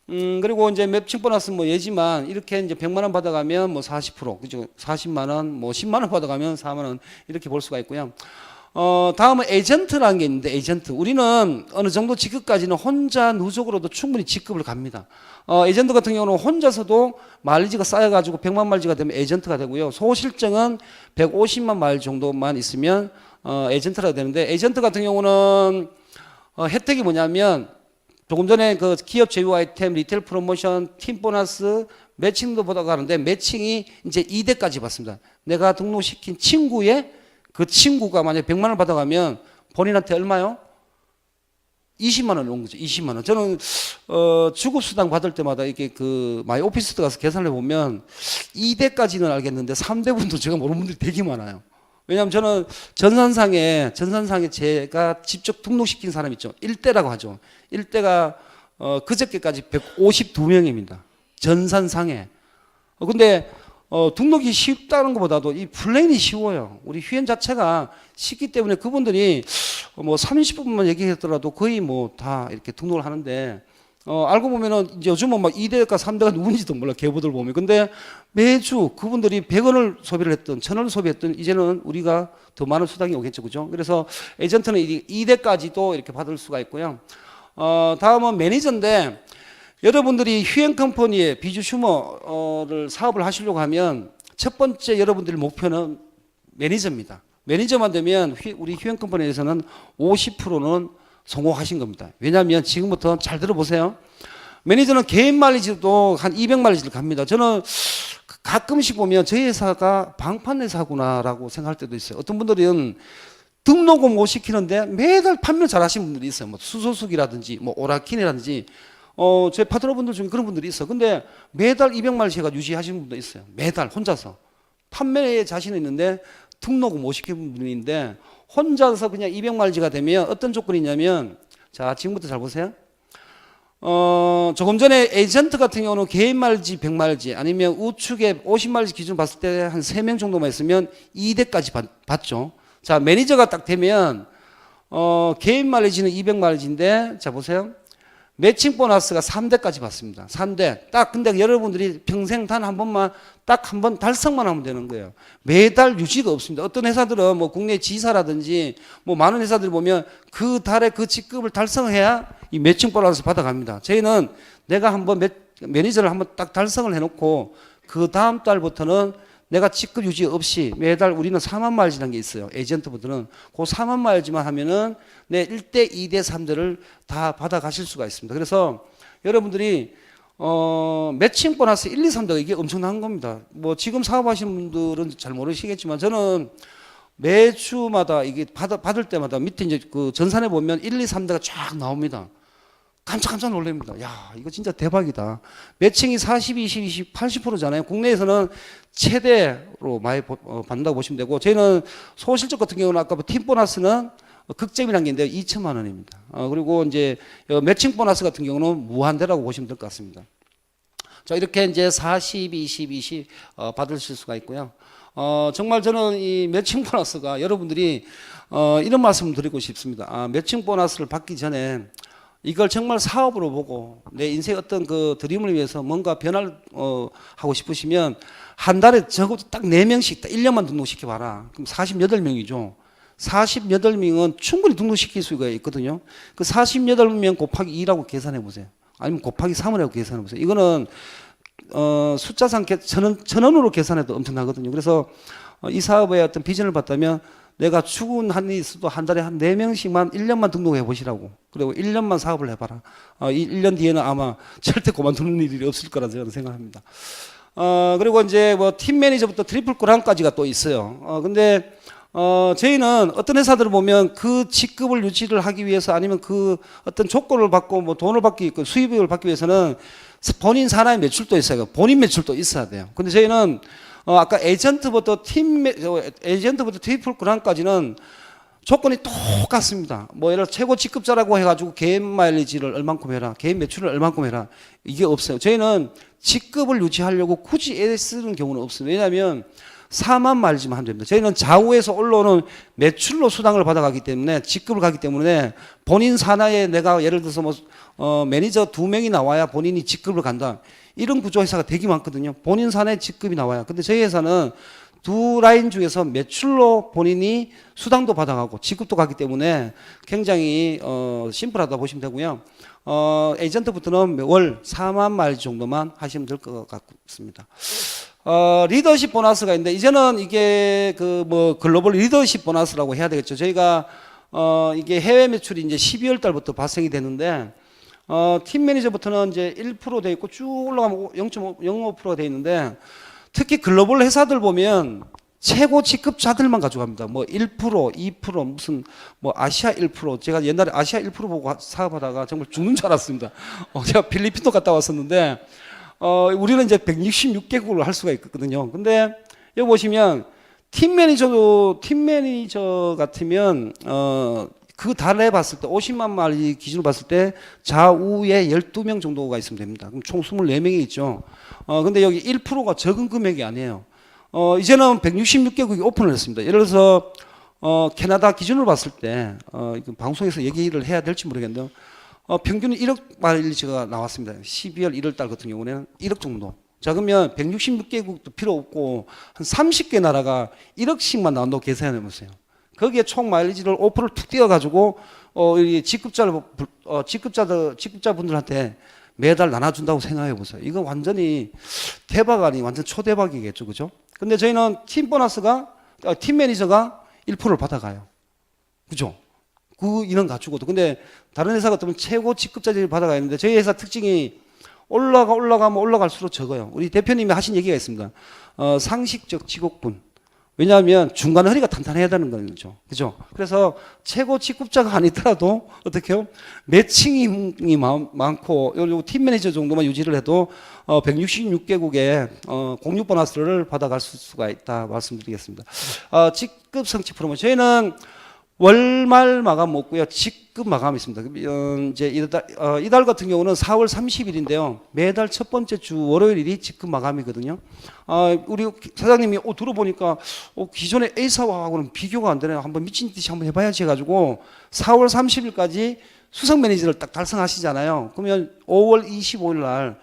그리고 이제 매칭 보너스 뭐 예지만, 이렇게 이제 100만 원 받아가면 뭐 40%, 그죠? 40만 원, 뭐 10만 원 받아가면 4만 원, 이렇게 볼 수가 있고요. 다음은 에이전트라는 게 있는데, 에이전트. 우리는 어느 정도 직급까지는 혼자 누적으로도 충분히 직급을 갑니다. 에이전트 같은 경우는 혼자서도 마일리지가 쌓여가지고 100만 마일리지가 되면 에이전트가 되고요. 소실증은 150만 마일 정도만 있으면 에이전트가 되는데, 에이전트 같은 경우는 혜택이 뭐냐면, 조금 전에 그 기업 제휴 아이템, 리테일 프로모션, 팀 보너스, 매칭도 받아가는데, 매칭이 이제 2대까지 받습니다. 내가 등록시킨 친구의 그 친구가 만약에 100만 원 받아가면 본인한테 얼마요? 20만 원 온 거죠. 20만 원. 저는 주급수당 받을 때마다 이게 그 마이 오피스 가서 계산을 해보면 2대까지는 알겠는데 3대 분도 제가 모르는 분들이 되게 많아요. 왜냐하면 저는 전산상에 제가 직접 등록시킨 사람 있죠. 1대라고 하죠. 1대가 그저께까지 152명입니다. 전산상에. 근데 등록이 쉽다는 것보다도 이 플랜이 쉬워요. 우리 휴엔 자체가 쉽기 때문에 그분들이 뭐 30분만 얘기했더라도 거의 뭐 다 이렇게 등록을 하는데, 알고 보면은 이제 요즘은 막 2대가 3대가 누군지도 몰라, 계보들 보면. 근데 매주 그분들이 100원을 소비를 했던, 1,000원을 소비했던, 이제는 우리가 더 많은 수당이 오겠죠, 그죠? 그래서 에이전트는 2대까지도 이렇게 받을 수가 있고요. 다음은 매니저인데, 여러분들이 휴엔 컴퍼니의 비주슈머를 사업을 하시려고 하면 첫 번째 여러분들의 목표는 매니저입니다. 매니저만 되면 우리 휴엔 컴퍼니에서는 50%는 성공하신 겁니다. 왜냐하면 지금부터 잘 들어보세요. 매니저는 개인 마일리지도 한 200마일리지를 갑니다. 저는 가끔씩 보면 저희 회사가 방판 회사구나라고 생각할 때도 있어요. 어떤 분들은 등록을 못 시키는데 매달 판매 잘 하시는 분들이 있어요. 뭐 수소수기라든지 뭐 오라킨이라든지 제 파트너분들 중에 그런 분들이 있어. 근데 매달 200마일리지가 유지하시는 분도 있어요. 매달 혼자서 판매에 자신이 있는데 등록을 못 시키는 분인데, 혼자서 그냥 200마일리지가 되면 어떤 조건이 있냐면, 자, 지금부터 잘 보세요. 조금 전에 에이전트 같은 경우는 개인 마일리지 100마일리지, 아니면 우측에 50마일리지 기준 봤을 때 한 3명 정도만 있으면 2대까지 받죠. 자, 매니저가 딱 되면 개인 마일리지는 200마일리지인데 자 보세요. 매칭 보너스가 3대까지 받습니다. 3대. 딱 근데 여러분들이 평생 단 한 번만 딱 한 번 달성만 하면 되는 거예요. 매달 유지가 없습니다. 어떤 회사들은 뭐 국내 지사라든지 뭐 많은 회사들 보면 그 달에 그 직급을 달성해야 이 매칭 보너스 받아갑니다. 저희는 내가 한번 매니저를 한번 딱 달성을 해놓고 그 다음 달부터는 내가 직급 유지 없이 매달 우리는 4만 마일즈라는 게 있어요. 에이전트분들은 그 4만 마일즈만 하면은 내 1대, 2대, 3대를 다 받아 가실 수가 있습니다. 그래서 여러분들이 매칭 보너스 1, 2, 3대가 이게 엄청난 겁니다. 뭐 지금 사업하시는 분들은 잘 모르시겠지만 저는 매주마다 이게 받을 때마다 밑에 이제 그 전산에 보면 1, 2, 3대가 쫙 나옵니다. 깜짝 놀랍니다. 야, 이거 진짜 대박이다. 매칭이 40, 20, 20, 80%잖아요. 국내에서는 최대로 많이 받는다고 보시면 되고, 저희는 소실적 같은 경우는 아까 팀 보너스는 극점이라는 게 있는데 2천만 원입니다. 그리고 이제 매칭 보너스 같은 경우는 무한대라고 보시면 될 것 같습니다. 자, 이렇게 이제 40, 20, 20 받으실 수가 있고요. 정말 저는 이 매칭 보너스가 여러분들이 이런 말씀 드리고 싶습니다. 매칭 보너스를 받기 전에 이걸 정말 사업으로 보고 내 인생의 어떤 그 드림을 위해서 뭔가 변화를 하고 싶으시면 한 달에 적어도 딱 4명씩 딱 1년만 등록시켜봐라. 그럼 48명이죠. 48명은 충분히 등록시킬 수가 있거든요. 그 48명 곱하기 2라고 계산해 보세요. 아니면 곱하기 3이라고 계산해 보세요. 이거는 숫자상 천원으로 계산해도 엄청나거든요. 그래서 이 사업의 어떤 비전을 봤다면 내가 죽은 한이 있어도 한 달에 한 4명씩만 1년만 등록해 보시라고. 그리고 1년만 사업을 해봐라. 이 1년 뒤에는 아마 절대 그만두는 일이 없을 거라 저는 생각합니다. 그리고 이제 뭐 팀 매니저부터 트리플 그랑까지가 또 있어요. 근데 저희는 어떤 회사들을 보면 그 직급을 유지를 하기 위해서 아니면 그 어떤 조건을 받고 뭐 돈을 받기, 수입을 받기 위해서는 본인 산하의 매출도 있어요. 본인 매출도 있어야 돼요. 근데 저희는 아까 에이전트부터 트리플 그랑까지는 조건이 똑같습니다. 뭐 예를 들어 최고 직급자라고 해가지고 개인 마일리지를 얼만큼 해라, 개인 매출을 얼만큼 해라, 이게 없어요. 저희는 직급을 유지하려고 굳이 애 쓰는 경우는 없어요. 왜냐하면 4만 마일리지만 하면 됩니다. 저희는 좌우에서 올라오는 매출로 수당을 받아가기 때문에 직급을 가기 때문에 본인 산하에 내가 예를 들어서 뭐 매니저 2명이 나와야 본인이 직급을 간다. 이런 구조 회사가 되게 많거든요. 본인 산하에 직급이 나와요. 근데 저희 회사는 두 라인 중에서 매출로 본인이 수당도 받아가고 직급도 가기 때문에 굉장히 심플하다 보시면 되고요. 에이전트부터는 월 4만 마일 정도만 하시면 될 것 같습니다. 리더십 보너스가 있는데 이제는 이게 그 뭐 글로벌 리더십 보너스라고 해야 되겠죠. 저희가 이게 해외 매출이 이제 12월 달부터 발생이 되는데 팀 매니저부터는 이제 1% 돼 있고 쭉 올라가면 0.05%가 돼 있는데 특히 글로벌 회사들 보면 최고 직급자들만 가져갑니다. 뭐 1%, 2% 무슨 뭐 아시아 1%. 제가 옛날에 아시아 1% 보고 사업하다가 정말 죽는 줄 알았습니다. 제가 필리핀도 갔다 왔었는데 우리는 이제 166개국을 할 수가 있거든요. 근데 여기 보시면 팀 매니저 같으면 그 달에 봤을 때 50만 마리 기준으로 봤을 때 좌우에 12명 정도가 있으면 됩니다. 그럼 총 24명이 있죠. 근데 여기 1%가 적은 금액이 아니에요. 이제는 166개국이 오픈을 했습니다. 예를 들어서 캐나다 기준으로 봤을 때 방송에서 얘기를 해야 될지 모르겠는데요. 평균 1억 마일리지가 나왔습니다. 12월 1월 달 같은 경우는 1억 정도. 자, 그러면 166개국도 필요 없고 한 30개 나라가 1억씩만 나온다고 계산해 보세요. 거기에 총 마일리지를 5%를 툭 띄워가지고 직급자분들한테 매달 나눠준다고 생각해 보세요. 이거 완전히 대박 아니 완전 초대박이겠죠, 그죠? 근데 저희는 팀 매니저가 1%를 받아가요, 그죠? 그 인원 갖추고도. 근데 다른 회사 같으면 최고 직급자들이 받아가야 하는데 저희 회사 특징이 올라가면 올라갈수록 적어요. 우리 대표님이 하신 얘기가 있습니다. 상식적 직업군. 왜냐하면 중간에 허리가 탄탄해야 되는 거죠. 그죠? 그래서 최고 직급자가 아니더라도 어떻게요? 매칭이 많고 요 팀 매니저 정도만 유지를 해도 166개국의 공유 보너스를 받아갈 수가 있다 말씀드리겠습니다. 직급 성취 프로모션. 저희는 월말 마감 없고요. 직급 마감이 있습니다. 이제 이달 같은 경우는 4월 30일인데요. 매달 첫 번째 주 월요일이 직급 마감이거든요. 우리 사장님이 들어보니까 기존의 A사하고는 비교가 안 되네요. 한번 미친 듯이 한번 해봐야지 해가지고 4월 30일까지 수석 매니저를 딱 달성하시잖아요. 그러면 5월 25일 날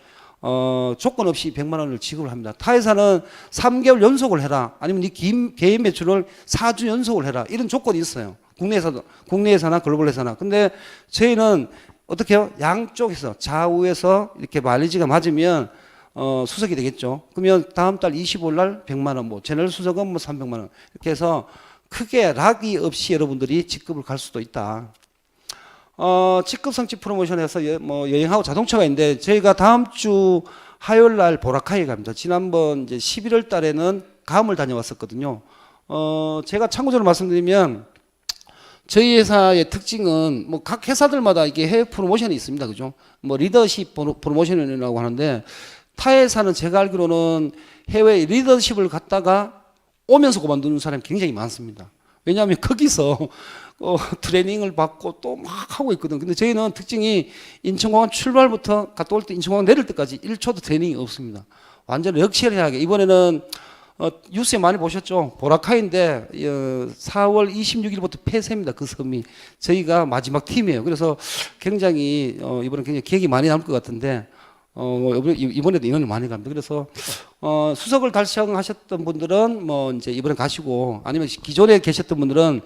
조건 없이 100만 원을 지급을 합니다. 타 회사는 3개월 연속을 해라. 아니면 네 개인 매출을 4주 연속을 해라. 이런 조건이 있어요. 국내 회사나 글로벌 회사나. 근데 저희는 어떻게 해요? 양쪽에서 좌우에서 이렇게 마일리지가 맞으면 수석이 되겠죠. 그러면 다음 달 25일 날 100만 원, 뭐 제너럴 수석은 뭐 300만 원. 이렇게 해서 크게 락이 없이 여러분들이 직급을 갈 수도 있다. 직급 성취 프로모션에서 여행하고 자동차가 있는데 저희가 다음 주 화요일 날 보라카이에 갑니다. 지난번 이제 11월 달에는 감을 다녀왔었거든요. 제가 참고적으로 말씀드리면 저희 회사의 특징은 뭐 각 회사들마다 이게 해외 프로모션이 있습니다. 그죠? 뭐 리더십 프로모션이라고 하는데 타 회사는 제가 알기로는 해외 리더십을 갖다가 오면서 그만두는 사람이 굉장히 많습니다. 왜냐하면 거기서 트레이닝을 받고 또 막 하고 있거든. 근데 저희는 특징이 인천공항 출발부터 갔다 올 때 인천공항 내릴 때까지 1초도 트레이닝이 없습니다. 완전 럭셔리하게. 이번에는 뉴스에 많이 보셨죠? 보라카이인데 4월 26일부터 폐쇄입니다. 그 섬이. 저희가 마지막 팀이에요. 그래서 굉장히 이번에 굉장히 기억이 많이 남을 것 같은데 이번에도 인원이 많이 갑니다. 그래서 수석을 달성하셨던 분들은 뭐 이제 이번에 가시고 아니면 기존에 계셨던 분들은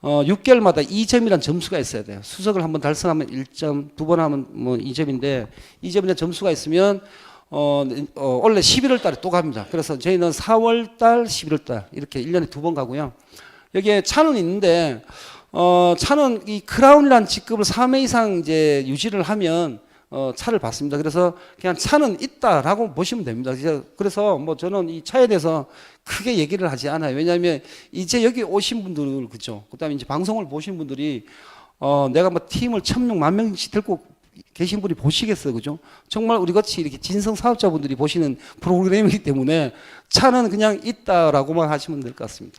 6개월마다 2점이라는 점수가 있어야 돼요. 수석을 한번 달성하면 1점, 두 번 하면 뭐 2점인데 2점이라는 점수가 있으면 원래 11월 달에 또 갑니다. 그래서 저희는 4월 달, 11월 달 이렇게 1년에 두 번 가고요. 여기에 차는 있는데 차는 이 크라운이라는 직급을 3회 이상 이제 유지를 하면 차를 받습니다. 그래서 그냥 차는 있다라고 보시면 됩니다. 그래서 뭐 저는 이 차에 대해서 크게 얘기를 하지 않아요. 왜냐하면 이제 여기 오신 분들 그죠. 그다음에 이제 방송을 보신 분들이 내가 뭐 팀을 1,000명, 10,000명씩 데리고 계신 분이 보시겠어요, 그죠? 정말 우리 같이 이렇게 진성 사업자분들이 보시는 프로그램이기 때문에 차는 그냥 있다라고만 하시면 될 것 같습니다.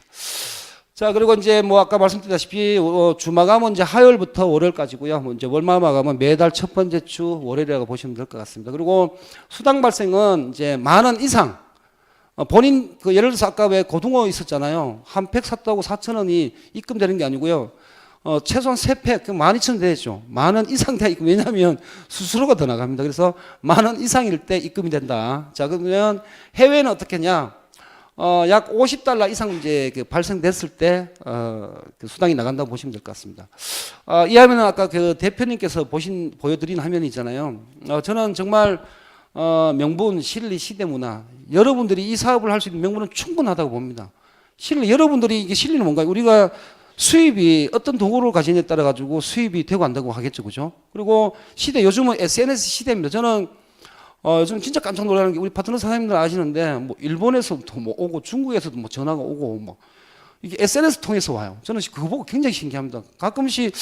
자, 그리고 이제 뭐 아까 말씀드렸다시피 주마감은 이제 화요일부터 월요일까지고요. 뭐 이제 월마감은 매달 첫 번째 주 월요일이라고 보시면 될 것 같습니다. 그리고 수당 발생은 이제 10,000원 이상. 본인 예를 들어서 아까 왜 고등어 있었잖아요. 한 팩 샀다고 4,000원이 입금되는 게 아니고요. 최소한 3팩, 12,000원 되죠. 10,000원 이상 돼야 입금. 왜냐하면 수수료가 더 나갑니다. 그래서 10,000원 이상일 때 입금이 된다. 자, 그러면 해외는 어떻게 하냐? 약 $50 이상 이제 발생됐을 때 그 수당이 나간다고 보시면 될 것 같습니다. 이 화면은 아까 그 대표님께서 보여드린 화면이잖아요. 저는 정말 명분, 실리, 시대문화 여러분들이 이 사업을 할 수 있는 명분은 충분하다고 봅니다. 실리 여러분들이 이게 실리는 뭔가요? 우리가 수입이 어떤 도구를 가지느냐에 따라 가지고 수입이 되고 안 되고 하겠죠, 그죠? 그리고 시대 요즘은 SNS 시대입니다. 저는 요즘 진짜 깜짝 놀라는 게 우리 파트너 사장님들 아시는데 뭐 일본에서도 뭐 오고 중국에서도 뭐 전화가 오고 뭐 이게 SNS 통해서 와요. 저는 그거 보고 굉장히 신기합니다. 가끔씩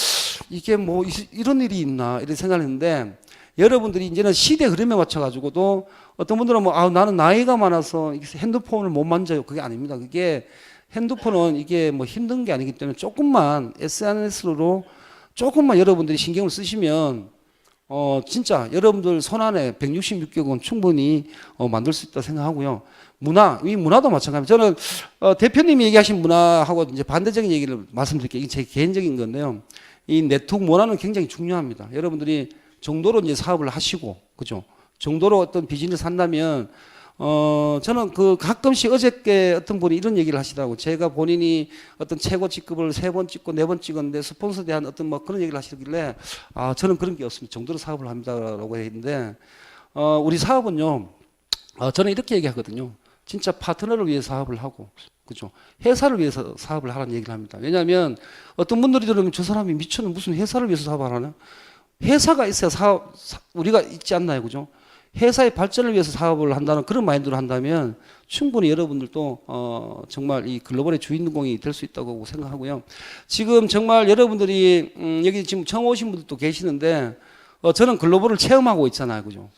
이게 뭐 이런 일이 있나 이런 생각했는데 여러분들이 이제는 시대 흐름에 맞춰 가지고도 어떤 분들은 뭐 나는 나이가 많아서 핸드폰을 못 만져요. 그게 아닙니다. 그게 핸드폰은 이게 뭐 힘든 게 아니기 때문에 조금만 SNS로 조금만 여러분들이 신경을 쓰시면 진짜 여러분들 손안에 166개국은 충분히 만들 수 있다 생각하고요. 이 문화도 마찬가지입니다. 저는 대표님이 얘기하신 문화하고 이제 반대적인 얘기를 말씀드릴게요. 이게 제 개인적인 건데요. 이 네트워크 문화는 굉장히 중요합니다. 여러분들이 정도로 이제 사업을 하시고, 그죠? 정도로 어떤 비즈니스 한다면 저는 가끔씩 어저께 어떤 분이 이런 얘기를 하시더라고요. 제가 본인이 어떤 최고 직급을 3번 찍고 4번 찍었는데 스폰서에 대한 어떤 뭐 그런 얘기를 하시길래 저는 그런 게 없습니다. 정도로 사업을 합니다라고 했는데 우리 사업은요. 저는 이렇게 얘기하거든요. 진짜 파트너를 위해서 사업을 하고 그죠? 회사를 위해서 사업을 하라는 얘기를 합니다. 왜냐하면 어떤 분들이 들으면 저 사람이 미쳤는 무슨 회사를 위해서 사업을 하나? 회사가 있어야 우리가 있지 않나요, 그죠? 회사의 발전을 위해서 사업을 한다는 그런 마인드로 한다면 충분히 여러분들도 정말 이 글로벌의 주인공이 될 수 있다고 생각하고요. 지금 정말 여러분들이 여기 지금 처음 오신 분들도 계시는데 저는 글로벌을 체험하고 있잖아요, 그죠?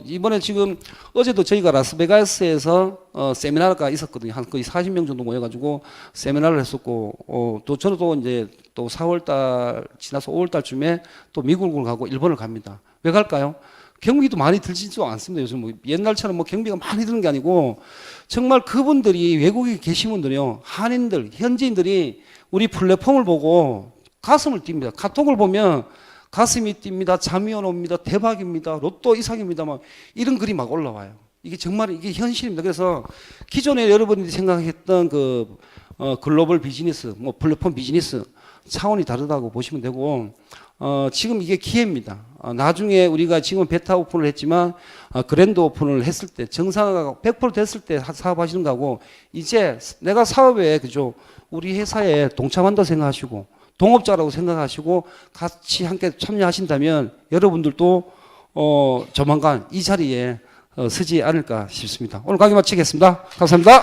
이번에 지금 어제도 저희가 라스베가스에서 세미나가 있었거든요. 한 거의 40명 정도 모여가지고 세미나를 했었고 또 저는 또 이제 또 4월달 지나서 5월달쯤에 또 미국을 가고 일본을 갑니다. 왜 갈까요? 경비도 많이 들지도 않습니다. 요즘 뭐 옛날처럼 뭐 경비가 많이 드는 게 아니고 정말 그분들이 외국에 계신 분들이요, 한인들, 현지인들이 우리 플랫폼을 보고 가슴을 뜁니다. 카톡을 보면 가슴이 뜁니다. 잠이 안 옵니다. 대박입니다. 로또 이상입니다. 막 이런 글이 막 올라와요. 이게 정말 이게 현실입니다. 그래서 기존에 여러분들이 생각했던 그 글로벌 비즈니스, 뭐 플랫폼 비즈니스 차원이 다르다고 보시면 되고, 지금 이게 기회입니다. 나중에 우리가 지금 베타 오픈을 했지만 그랜드 오픈을 했을 때 정상화가 100% 됐을 때 사업하시는 거고, 이제 내가 사업에 그죠, 우리 회사에 동참한다 생각하시고 동업자라고 생각하시고 같이 함께 참여하신다면 여러분들도 조만간 이 자리에 서지 않을까 싶습니다. 오늘 강의 마치겠습니다. 감사합니다.